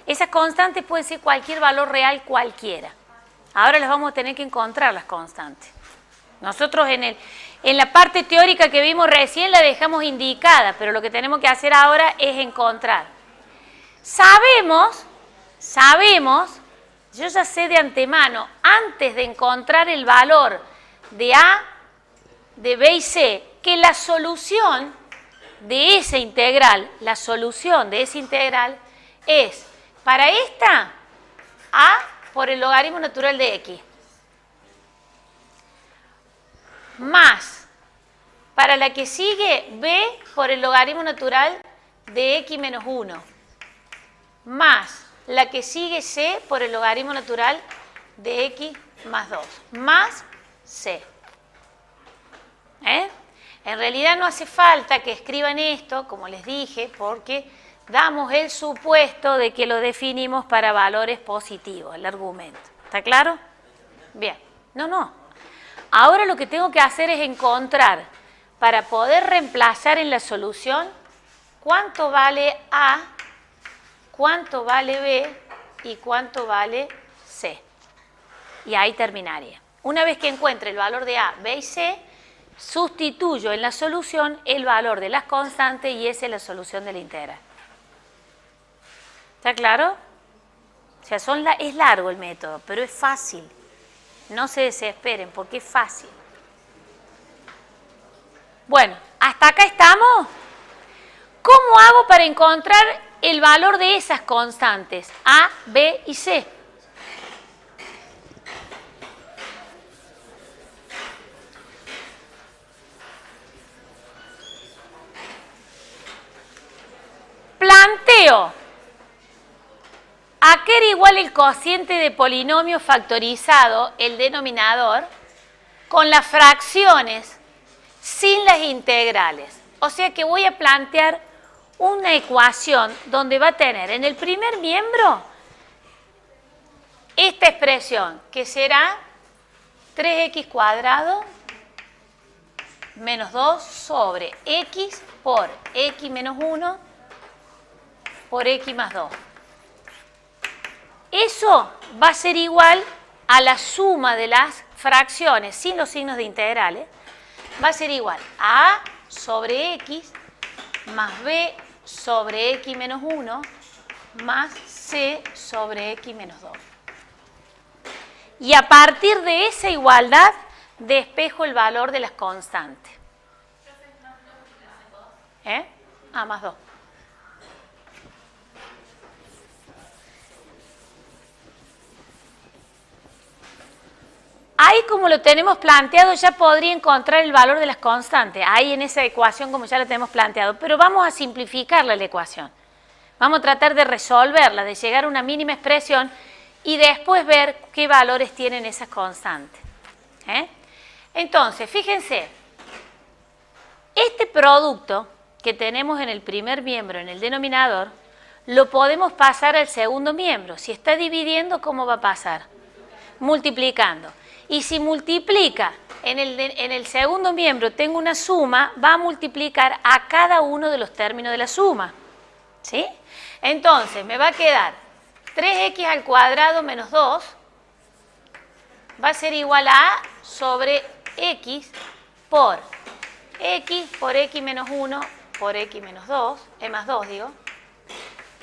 Esas constantes pueden ser cualquier valor real cualquiera. Ahora las vamos a tener que encontrar, las constantes. Nosotros en la parte teórica que vimos recién la dejamos indicada, pero lo que tenemos que hacer ahora es encontrar. Sabemos, yo ya sé de antemano, antes de encontrar el valor de A, de B y C, que la solución de esa integral, es, para esta, A por el logaritmo natural de X, más, para la que sigue, B por el logaritmo natural de X menos 1, más la que sigue, C por el logaritmo natural de X más 2, más C. En realidad no hace falta que escriban esto, como les dije, porque damos el supuesto de que lo definimos para valores positivos, el argumento. ¿Está claro? Bien. No. Ahora lo que tengo que hacer es encontrar, para poder reemplazar en la solución, cuánto vale A, cuánto vale B y cuánto vale C. Y ahí terminaría. Una vez que encuentre el valor de A, B y C, sustituyo en la solución el valor de las constantes y esa es la solución de la integral. ¿Está claro? O sea, es largo el método, pero es fácil. No se desesperen porque es fácil. Bueno, ¿hasta acá estamos? ¿Cómo hago para encontrar el valor de esas constantes, A, B y C? Pero, ¿a qué era igual el cociente de polinomio factorizado, el denominador, con las fracciones sin las integrales? O sea que voy a plantear una ecuación donde va a tener en el primer miembro esta expresión, que será 3x cuadrado menos 2 sobre x por x menos 1 por x más 2. Eso va a ser igual a la suma de las fracciones sin los signos de integrales. Va a ser igual a A sobre x más B sobre x menos 1 más C sobre x menos 2. Y a partir de esa igualdad despejo el valor de las constantes. A más 2. Ahí, como lo tenemos planteado, ya podría encontrar el valor de las constantes. Ahí en esa ecuación, como ya lo tenemos planteado. Pero vamos a simplificarla la ecuación. Vamos a tratar de resolverla, de llegar a una mínima expresión y después ver qué valores tienen esas constantes. Entonces, fíjense, este producto que tenemos en el primer miembro, en el denominador, lo podemos pasar al segundo miembro. Si está dividiendo, ¿cómo va a pasar? Multiplicando. Y si multiplica en el segundo miembro, tengo una suma, va a multiplicar a cada uno de los términos de la suma. ¿Sí? Entonces, me va a quedar 3x al cuadrado menos 2 va a ser igual a A sobre x por x menos 1 por x menos 2, más 2 digo,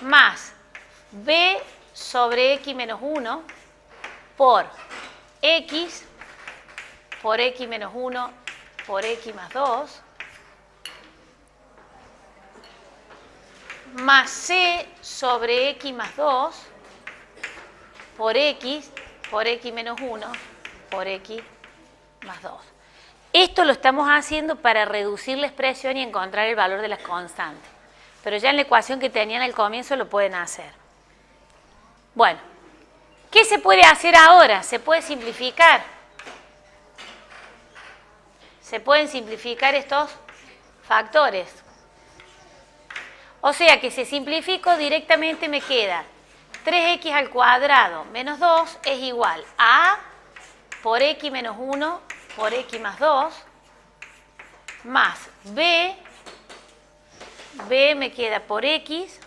más b sobre x menos 1 por x menos 1 por x más 2 más c sobre x más 2 por x menos 1 por x más 2. Esto lo estamos haciendo para reducir la expresión y encontrar el valor de las constantes. Pero ya en la ecuación que tenían al comienzo lo pueden hacer. Bueno, ¿qué se puede hacer ahora? Se puede simplificar. Se pueden simplificar estos factores. O sea que si simplifico directamente me queda 3x al cuadrado menos 2 es igual a A por x menos 1 por x más 2 más b me queda por x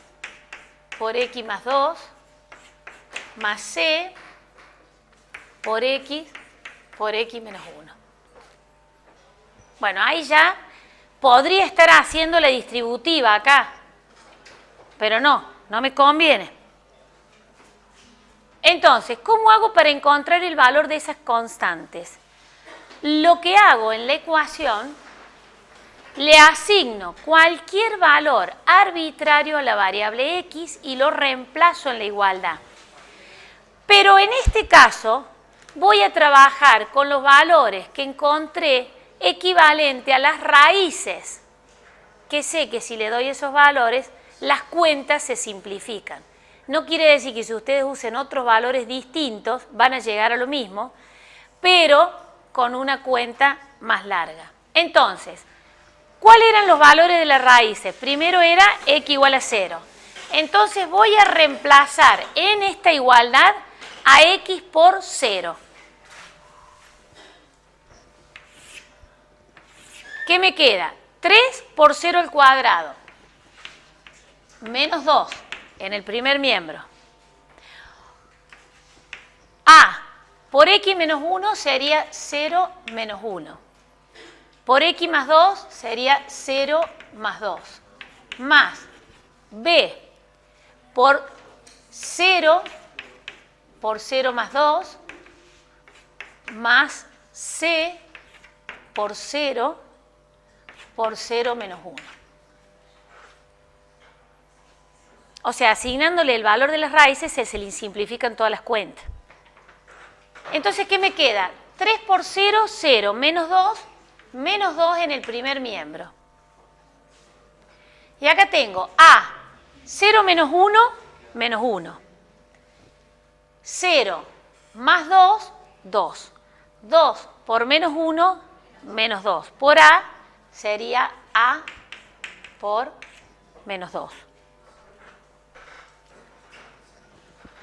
más 2 más c por x menos 1. Bueno, ahí ya podría estar haciendo la distributiva acá, pero no me conviene. Entonces, ¿cómo hago para encontrar el valor de esas constantes? Lo que hago en la ecuación, le asigno cualquier valor arbitrario a la variable x y lo reemplazo en la igualdad. Pero en este caso, voy a trabajar con los valores que encontré equivalente a las raíces, que sé que si le doy esos valores, las cuentas se simplifican. No quiere decir que si ustedes usen otros valores distintos van a llegar a lo mismo, pero con una cuenta más larga. Entonces, ¿cuáles eran los valores de las raíces? Primero era x igual a 0. Entonces voy a reemplazar en esta igualdad a x por 0. ¿Qué me queda? 3 por 0 al cuadrado, menos 2 en el primer miembro. A por x menos 1 sería 0 menos 1. Por x más 2 sería 0 más 2. Más b por 0 más 2 más c por 0 menos 1. O sea, asignándole el valor de las raíces se le simplifican todas las cuentas. Entonces, ¿qué me queda? 3 por 0, 0, menos 2 en el primer miembro. Y acá tengo A 0 menos 1, menos 1. 0 más 2, 2. 2 por menos 1, menos 2. Por A sería A por menos 2.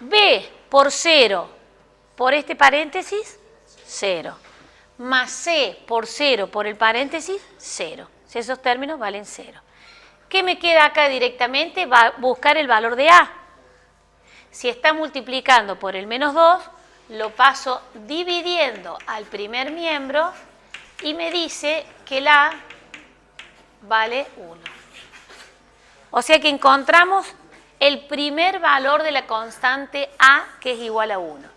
B por 0 por este paréntesis, 0. Más C por 0 por el paréntesis, 0. Si esos términos valen 0. ¿Qué me queda acá directamente? Va a buscar el valor de A. Si está multiplicando por el menos 2, lo paso dividiendo al primer miembro y me dice que el A vale 1. O sea que encontramos el primer valor de la constante A, que es igual a 1.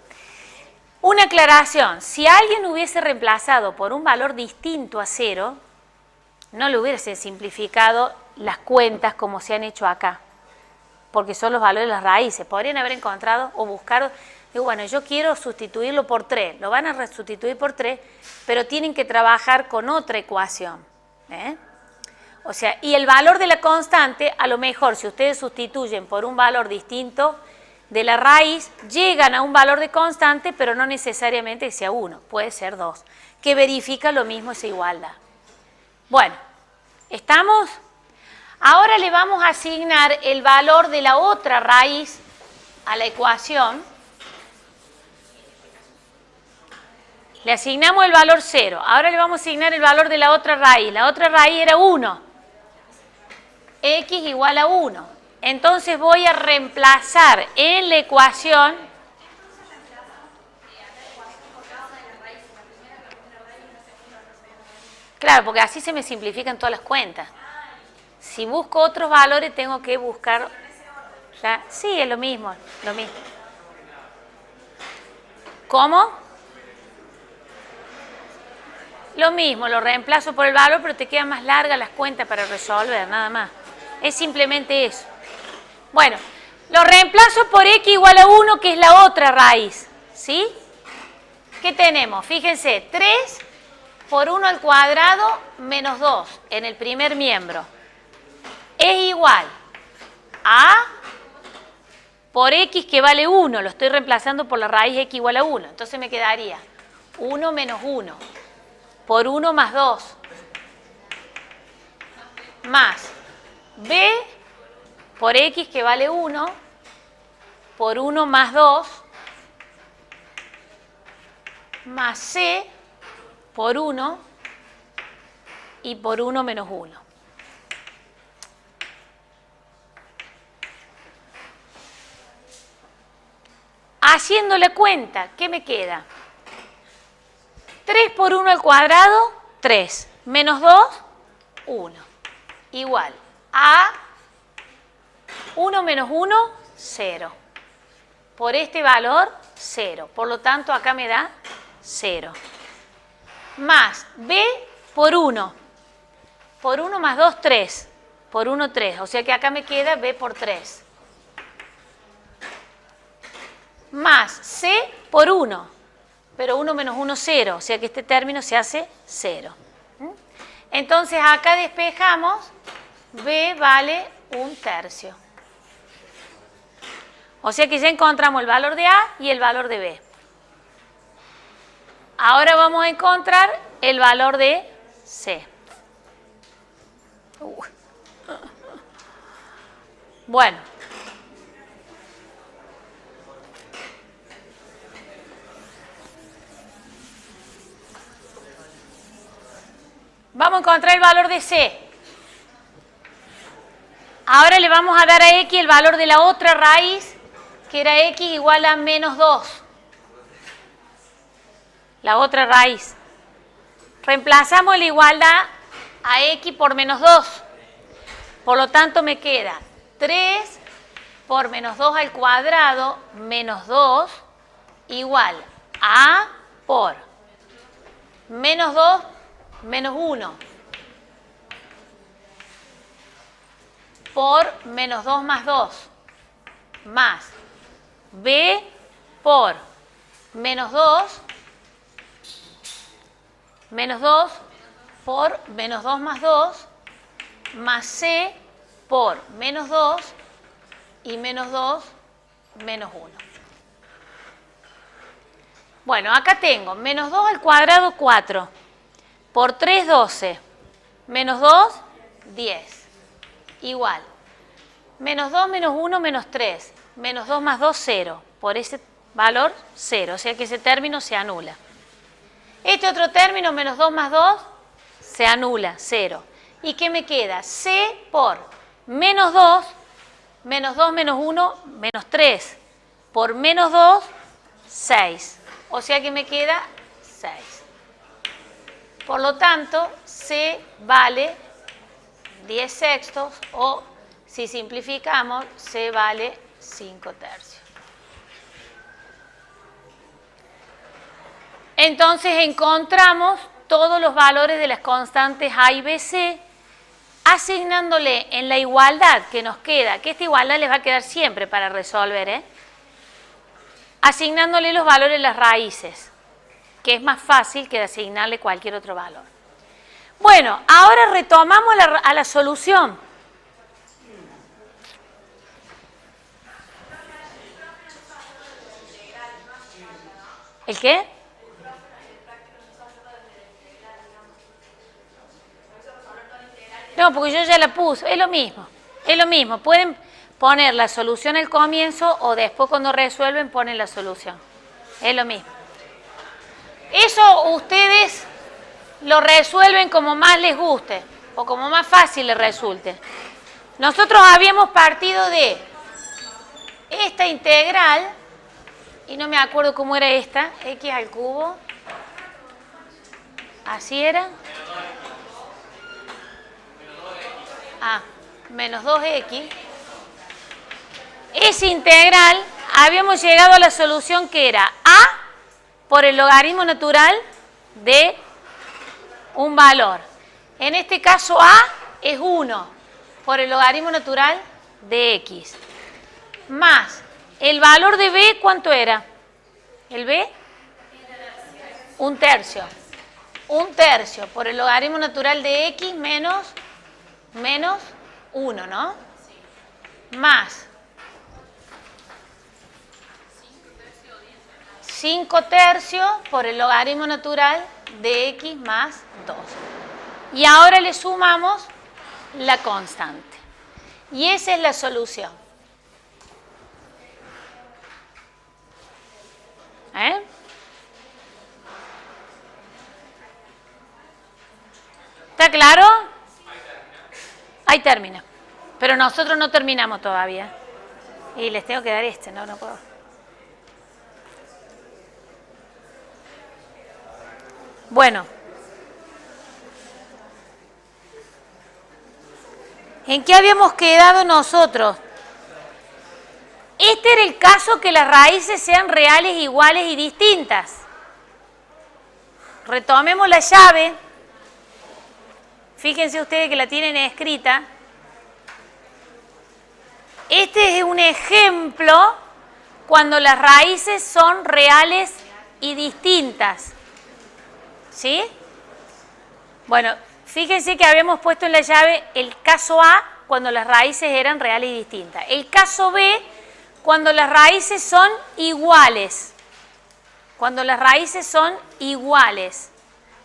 Una aclaración, si alguien hubiese reemplazado por un valor distinto a 0, no le hubiese simplificado las cuentas como se han hecho acá, porque son los valores de las raíces. Podrían haber encontrado o buscado, digo, bueno, yo quiero sustituirlo por 3, lo van a sustituir por 3, pero tienen que trabajar con otra ecuación. O sea, y el valor de la constante, a lo mejor si ustedes sustituyen por un valor distinto de la raíz, llegan a un valor de constante, pero no necesariamente que sea 1, puede ser 2, que verifica lo mismo esa igualdad. Bueno, ¿estamos? Ahora le vamos a asignar el valor de la otra raíz a la ecuación. Le asignamos el valor 0. Ahora le vamos a asignar el valor de la otra raíz. La otra raíz era 1. X igual a 1. Entonces voy a reemplazar en la ecuación claro, porque así se me simplifican todas las cuentas. Si busco otros valores tengo que buscar sí, es lo mismo, lo mismo. ¿Cómo? Lo mismo, lo reemplazo por el valor, pero te quedan más largas las cuentas para resolver, nada más. Es simplemente eso. Bueno, lo reemplazo por x igual a 1, que es la otra raíz, ¿sí? ¿Qué tenemos? Fíjense, 3 por 1 al cuadrado menos 2 en el primer miembro es igual a por x que vale 1, lo estoy reemplazando por la raíz x igual a 1. Entonces me quedaría 1 menos 1 por 1 más 2 más b por x que vale 1 por 1 más 2 más c por 1 y por 1 menos 1. Haciendo la cuenta, ¿qué me queda? 3 por 1 al cuadrado, 3. Menos 2, 1. Igual a 1 menos 1, 0. Por este valor, 0. Por lo tanto, acá me da 0. Más b por 1. Por 1 más 2, 3. Por 1, 3. O sea que acá me queda b por 3. Más c por 1. Pero 1 menos 1, 0. O sea que este término se hace 0. Entonces acá despejamos. B vale 1/3. O sea que ya encontramos el valor de A y el valor de B. Ahora vamos a encontrar el valor de C. Bueno. Vamos a encontrar el valor de C. Ahora le vamos a dar a X el valor de la otra raíz, que era X igual a menos 2. La otra raíz. Reemplazamos la igualdad a X por menos 2. Por lo tanto me queda 3 por menos 2 al cuadrado menos 2 igual a por menos 2 menos 1 por menos 2 más 2 más b por menos 2 por menos 2 más 2 más c por menos 2 y menos 2, menos 1. Bueno, acá tengo menos 2 al cuadrado, 4. Por 3, 12. Menos 2, 10. Igual. Menos 2 menos 1 menos 3. Menos 2 más 2, 0. Por ese valor, 0. O sea que ese término se anula. Este otro término, menos 2 más 2, se anula, 0. ¿Y qué me queda? C por menos 2 menos 1, menos 3. Por menos 2, 6. O sea que me queda 6. Por lo tanto, C vale 10 sextos o, si simplificamos, C vale 5 tercios. Entonces encontramos todos los valores de las constantes A y B, C, asignándole en la igualdad que nos queda, que esta igualdad les va a quedar siempre para resolver, asignándole los valores de las raíces, que es más fácil que asignarle cualquier otro valor. Bueno, ahora retomamos a la solución. ¿El qué? No, porque yo ya la puse, es lo mismo, pueden poner la solución al comienzo o después cuando resuelven ponen la solución, es lo mismo. Eso ustedes lo resuelven como más les guste o como más fácil les resulte. Nosotros habíamos partido de esta integral, y no me acuerdo cómo era esta, x al cubo, así era. Menos 2x. Esa integral, habíamos llegado a la solución que era a por el logaritmo natural de un valor. En este caso a es 1 por el logaritmo natural de x. Más el valor de b, ¿cuánto era? ¿El b? Un tercio. Un tercio por el logaritmo natural de x menos 1, ¿no? Sí. Más 5 tercios por el logaritmo natural de x más 2. Y ahora le sumamos la constante. Y esa es la solución. ¿Está claro? Ahí termina. Pero nosotros no terminamos todavía. Y les tengo que dar no puedo. Bueno. ¿En qué habíamos quedado nosotros? Este era el caso que las raíces sean reales, iguales y distintas. Retomemos la llave. Fíjense ustedes que la tienen escrita. Este es un ejemplo cuando las raíces son reales y distintas. ¿Sí? Bueno, fíjense que habíamos puesto en la llave el caso A cuando las raíces eran reales y distintas. El caso B cuando las raíces son iguales. Cuando las raíces son iguales.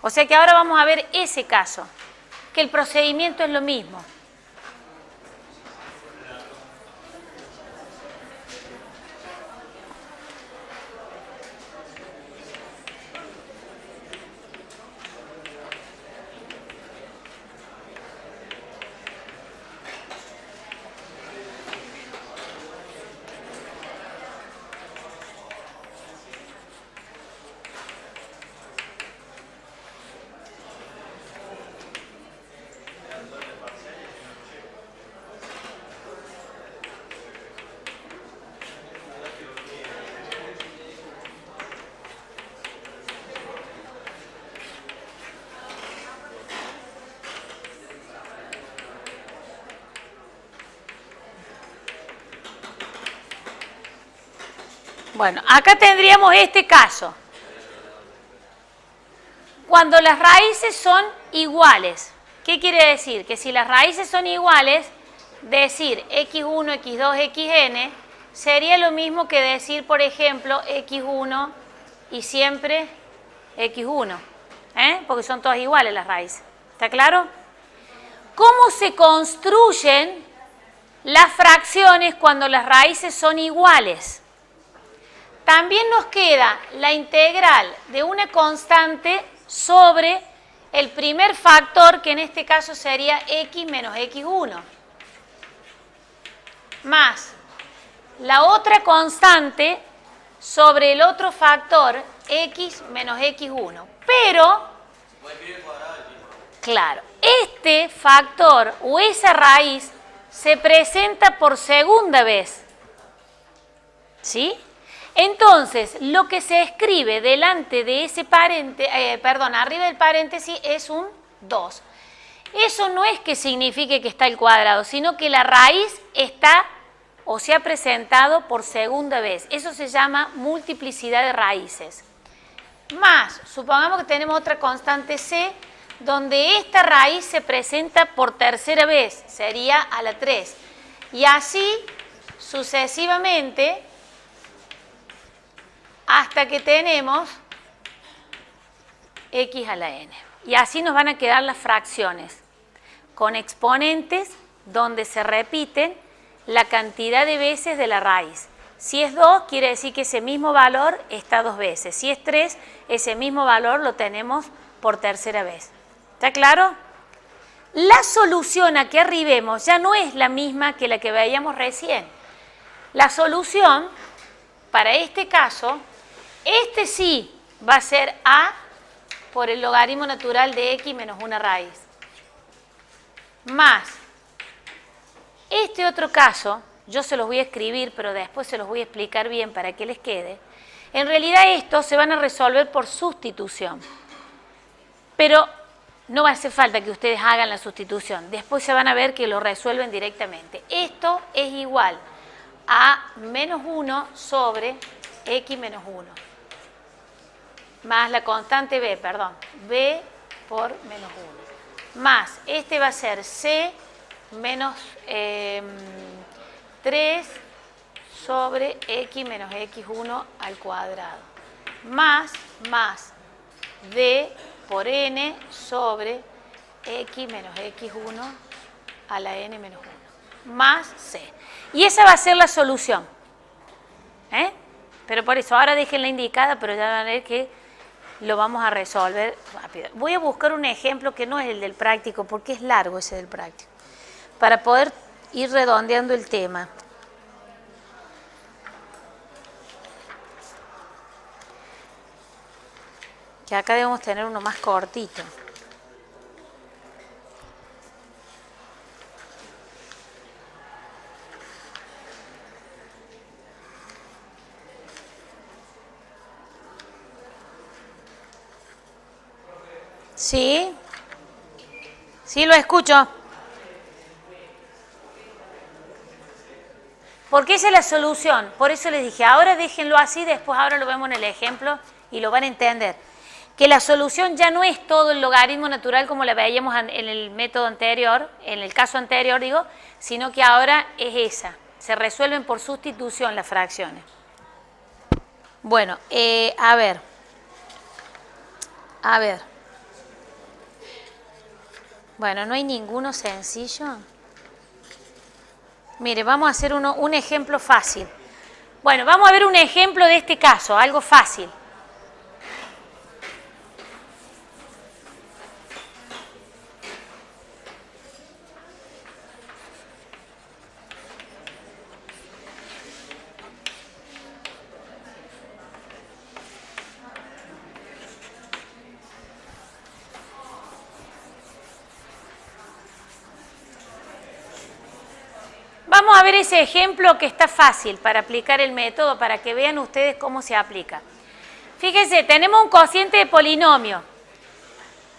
O sea que ahora vamos a ver ese caso. Que el procedimiento es lo mismo. Bueno, acá tendríamos este caso. Cuando las raíces son iguales. ¿Qué quiere decir? Que si las raíces son iguales, decir x1, x2, xn sería lo mismo que decir, por ejemplo, x1 y siempre x1, porque son todas iguales las raíces. ¿Está claro? ¿Cómo se construyen las fracciones cuando las raíces son iguales? También nos queda la integral de una constante sobre el primer factor, que en este caso sería x menos x1, más la otra constante sobre el otro factor, x menos x1. Pero, claro, este factor o esa raíz se presenta por segunda vez. ¿Sí? Entonces, lo que se escribe delante de ese arriba del paréntesis es un 2. Eso no es que signifique que está al cuadrado, sino que la raíz está o se ha presentado por segunda vez. Eso se llama multiplicidad de raíces. Más, supongamos que tenemos otra constante c, donde esta raíz se presenta por tercera vez, sería a la 3. Y así sucesivamente hasta que tenemos x a la n. Y así nos van a quedar las fracciones con exponentes donde se repiten la cantidad de veces de la raíz. Si es 2, quiere decir que ese mismo valor está 2 veces. Si es 3, ese mismo valor lo tenemos por tercera vez. ¿Está claro? La solución a que arribemos ya no es la misma que la que veíamos recién. La solución, para este caso, este sí va a ser a por el logaritmo natural de x menos una raíz. Más este otro caso, yo se los voy a escribir, pero después se los voy a explicar bien para que les quede. En realidad estos se van a resolver por sustitución. Pero no va a hacer falta que ustedes hagan la sustitución. Después se van a ver que lo resuelven directamente. Esto es igual a menos 1 sobre x menos 1. Más la constante b, b por menos 1. Más, este va a ser c menos 3 sobre x menos x1 al cuadrado. Más d por n sobre x menos x1 a la n menos 1. Más c. Y esa va a ser la solución. Pero por eso, ahora déjenla indicada, pero ya van a ver que lo vamos a resolver rápido. Voy a buscar un ejemplo que no es el del práctico, porque es largo ese del práctico, para poder ir redondeando el tema. Que acá debemos tener uno más cortito. ¿Sí? Sí, lo escucho. Porque esa es la solución. Por eso les dije, ahora déjenlo así, después ahora lo vemos en el ejemplo y lo van a entender. Que la solución ya no es todo el logaritmo natural como la veíamos en el método anterior, en el caso anterior digo, sino que ahora es esa. Se resuelven por sustitución las fracciones. Bueno, a ver. Bueno, no hay ninguno sencillo. Mire, vamos a hacer un ejemplo fácil. Bueno, vamos a ver un ejemplo de este caso, algo fácil. Vamos a ver ese ejemplo que está fácil para aplicar el método, para que vean ustedes cómo se aplica. Fíjense, tenemos un cociente de polinomio.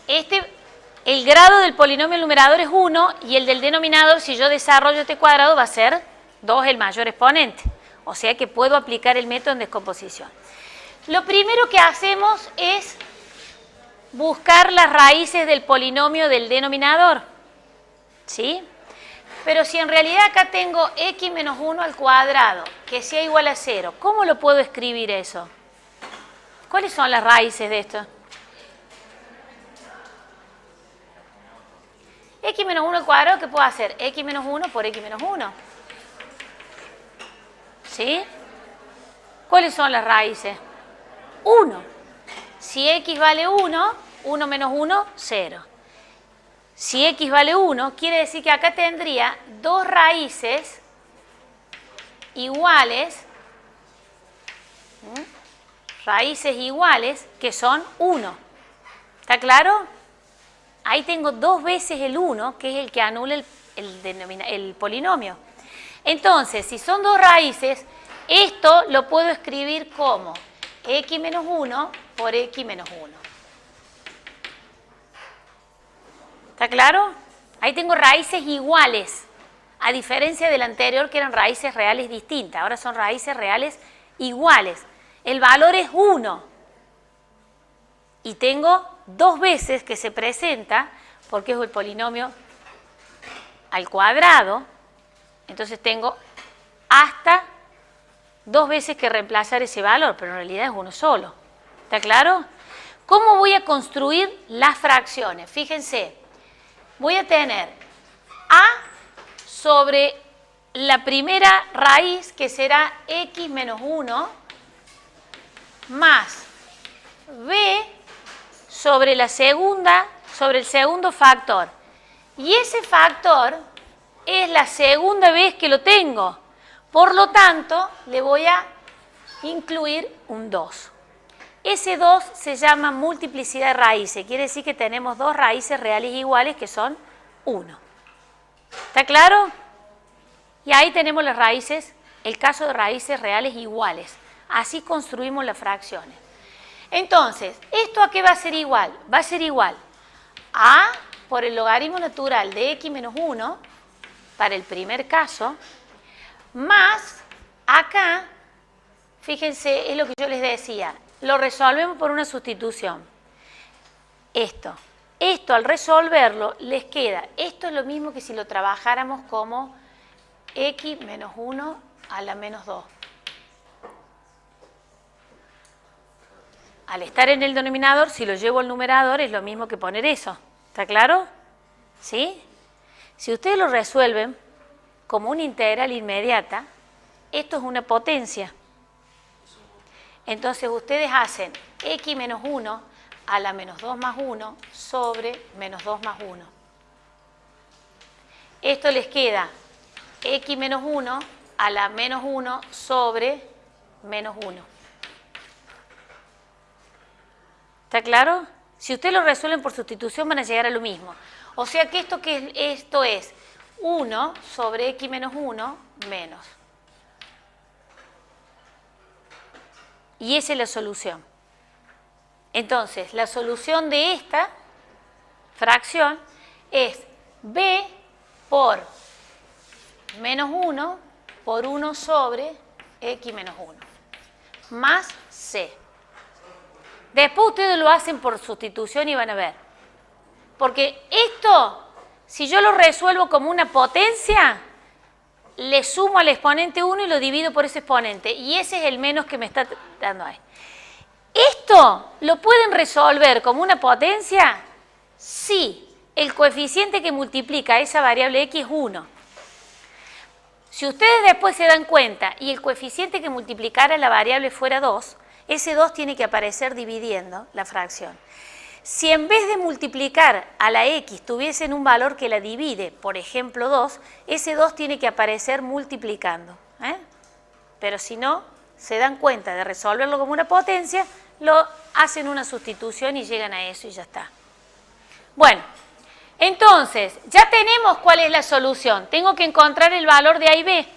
El grado del polinomio numerador es 1 y el del denominador, si yo desarrollo este cuadrado, va a ser 2 el mayor exponente. O sea que puedo aplicar el método en descomposición. Lo primero que hacemos es buscar las raíces del polinomio del denominador. ¿Sí? Pero si en realidad acá tengo x menos 1 al cuadrado, que sea igual a 0, ¿cómo lo puedo escribir eso? ¿Cuáles son las raíces de esto? X menos 1 al cuadrado, ¿qué puedo hacer? X menos 1 por X menos 1. ¿Sí? ¿Cuáles son las raíces? 1. Si X vale 1, 1 menos 1, 0. Si X vale 1, quiere decir que acá tendría dos raíces iguales, que son 1. ¿Está claro? Ahí tengo dos veces el 1, que es el que anula el polinomio. Entonces, si son dos raíces, esto lo puedo escribir como x menos 1 por x menos 1. ¿Está claro? Ahí tengo raíces iguales, a diferencia del anterior que eran raíces reales distintas. Ahora son raíces reales iguales. El valor es 1. Y tengo dos veces que se presenta, porque es el polinomio al cuadrado. Entonces tengo hasta dos veces que reemplazar ese valor, pero en realidad es uno solo. ¿Está claro? ¿Cómo voy a construir las fracciones? Fíjense. Voy a tener a sobre la primera raíz, que será x menos 1, más b sobre la segunda, sobre el segundo factor. Y ese factor es la segunda vez que lo tengo. Por lo tanto, le voy a incluir un 2. Ese 2 se llama multiplicidad de raíces. Quiere decir que tenemos dos raíces reales iguales que son 1. ¿Está claro? Y ahí tenemos las raíces, el caso de raíces reales iguales. Así construimos las fracciones. Entonces, ¿esto a qué va a ser igual? Va a ser igual a por el logaritmo natural de x menos 1 para el primer caso, más acá, fíjense, es lo que yo les decía, lo resolvemos por una sustitución. Esto al resolverlo les queda, esto es lo mismo que si lo trabajáramos como x menos 1 a la menos 2. Al estar en el denominador, si lo llevo al numerador, es lo mismo que poner eso. ¿Está claro? ¿Sí? Si ustedes lo resuelven como una integral inmediata, esto es una potencia. Entonces ustedes hacen x menos 1 a la menos 2 más 1 sobre menos 2 más 1. Esto les queda x menos 1 a la menos 1 sobre menos 1. ¿Está claro? Si ustedes lo resuelven por sustitución van a llegar a lo mismo. O sea que esto es 1 sobre x menos 1 menos. Y esa es la solución. Entonces, la solución de esta fracción es b por menos 1 por 1 sobre x menos 1 más c. Después ustedes lo hacen por sustitución y van a ver. Porque esto, si yo lo resuelvo como una potencia, le sumo al exponente 1 y lo divido por ese exponente. Y ese es el menos que me está dando ahí. ¿Esto lo pueden resolver como una potencia? Sí, el coeficiente que multiplica esa variable x es 1. Si ustedes después se dan cuenta y el coeficiente que multiplicara la variable fuera 2, ese 2 tiene que aparecer dividiendo la fracción. Si en vez de multiplicar a la x tuviesen un valor que la divide, por ejemplo 2, ese 2 tiene que aparecer multiplicando. Pero si no, se dan cuenta de resolverlo como una potencia, lo hacen una sustitución y llegan a eso y ya está. Bueno, entonces, ya tenemos cuál es la solución. Tengo que encontrar el valor de A y B.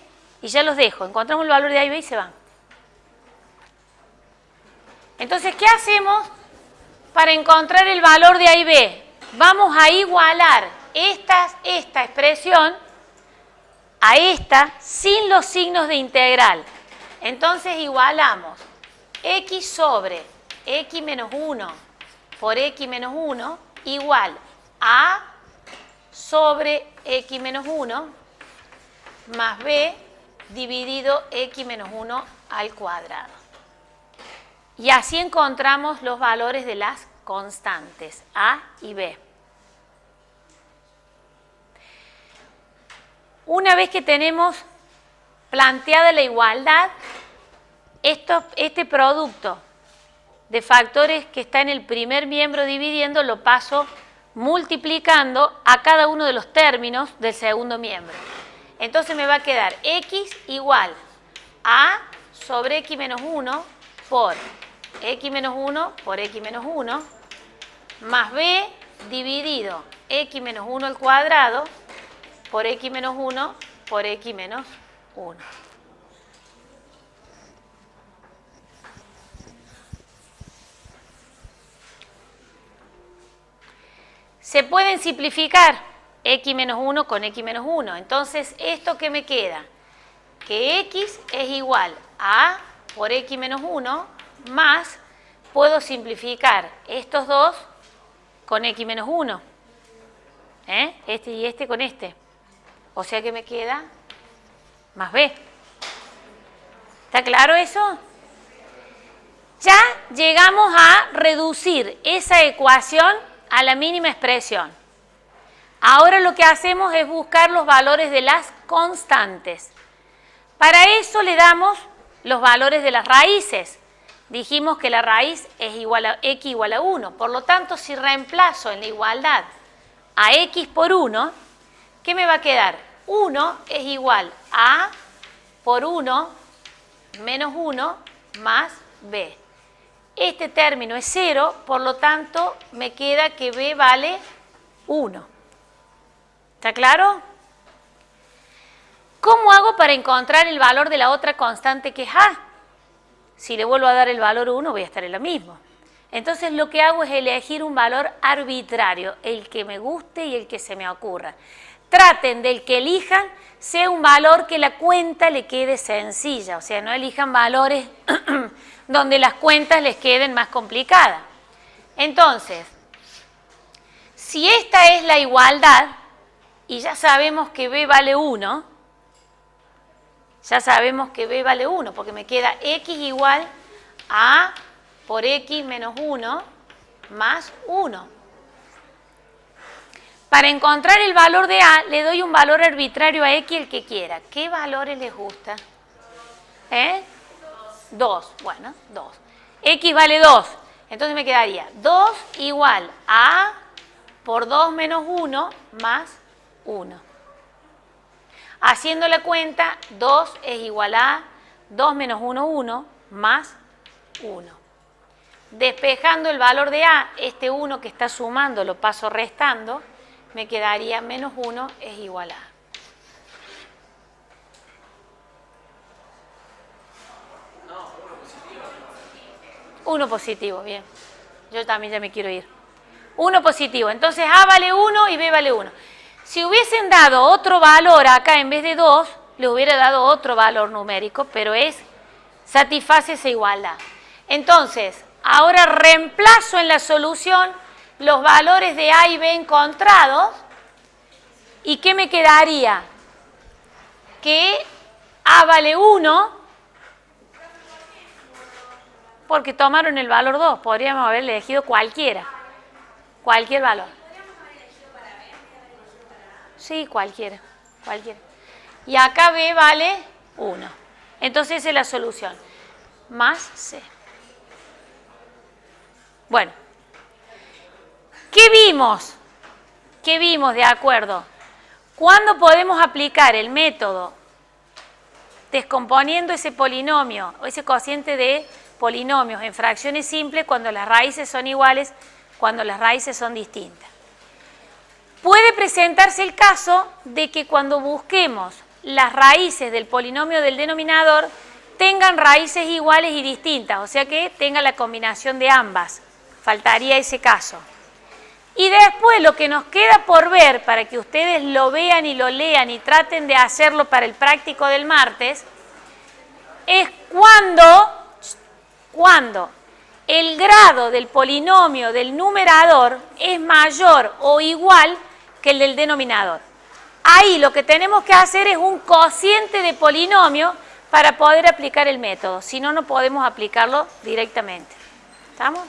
Y ya los dejo. Encontramos el valor de A y B y se van. Entonces, ¿qué hacemos para encontrar el valor de A y B? Vamos a igualar esta expresión a esta sin los signos de integral. Entonces, igualamos x sobre x menos 1 por x menos 1 igual a sobre x menos 1 más b dividido x menos 1 al cuadrado. Y así encontramos los valores de las constantes a y b. Una vez que tenemos planteada la igualdad, este producto de factores que está en el primer miembro dividiendo lo paso multiplicando a cada uno de los términos del segundo miembro. Entonces me va a quedar x igual a sobre x menos 1 por x menos 1 por x menos 1 más b dividido x menos 1 al cuadrado por x menos 1 por x menos 1. Se pueden simplificar x menos 1 con x menos 1. Entonces, ¿esto qué me queda? Que x es igual a por x menos 1 más, puedo simplificar estos dos con x menos 1. Este y este con este. O sea que me queda más b. ¿Está claro eso? Ya llegamos a reducir esa ecuación a la mínima expresión. Ahora lo que hacemos es buscar los valores de las constantes. Para eso le damos los valores de las raíces. Dijimos que la raíz es igual a x igual a 1. Por lo tanto, si reemplazo en la igualdad a x por 1, ¿qué me va a quedar? 1 es igual a por 1 menos 1 más b. Este término es 0, por lo tanto, me queda que b vale 1. ¿Está claro? ¿Cómo hago para encontrar el valor de la otra constante que es a? Si le vuelvo a dar el valor 1, voy a estar en lo mismo. Entonces, lo que hago es elegir un valor arbitrario, el que me guste y el que se me ocurra. Traten del que elijan, sea un valor que la cuenta le quede sencilla, o sea, no elijan valores donde las cuentas les queden más complicadas. Entonces, si esta es la igualdad, y ya sabemos que b vale 1, porque me queda x igual a por x menos 1 más 1. Para encontrar el valor de a, le doy un valor arbitrario a x el que quiera. ¿Qué valores les gusta? 2. Bueno, 2. X vale 2. Entonces me quedaría 2 igual a por 2 menos 1 más 1. Haciendo la cuenta, 2 es igual a 2 menos 1, 1 más 1. Despejando el valor de a, este 1 que está sumando lo paso restando, me quedaría menos 1 es igual a. No, 1 positivo. 1 positivo, bien. Yo también ya me quiero ir. 1 positivo. Entonces a vale 1 y b vale 1. Si hubiesen dado otro valor acá en vez de 2, le hubiera dado otro valor numérico, pero satisface esa igualdad. Entonces, ahora reemplazo en la solución los valores de a y b encontrados. ¿Y qué me quedaría? Que a vale 1, porque tomaron el valor 2. Podríamos haber elegido cualquiera. Cualquier valor. Sí, cualquiera. Y acá b vale 1. Entonces esa es la solución. Más c. Bueno. ¿Qué vimos? De acuerdo? ¿Cuándo podemos aplicar el método descomponiendo ese polinomio o ese cociente de polinomios en fracciones simples cuando las raíces son iguales, cuando las raíces son distintas? Puede presentarse el caso de que cuando busquemos las raíces del polinomio del denominador tengan raíces iguales y distintas, o sea que tenga la combinación de ambas. Faltaría ese caso. Y después lo que nos queda por ver, para que ustedes lo vean y lo lean y traten de hacerlo para el práctico del martes, es cuando el grado del polinomio del numerador es mayor o igual que el del denominador. ahí lo que tenemos que hacer es un cociente de polinomio para poder aplicar el método. Si no, no podemos aplicarlo directamente. ¿Estamos?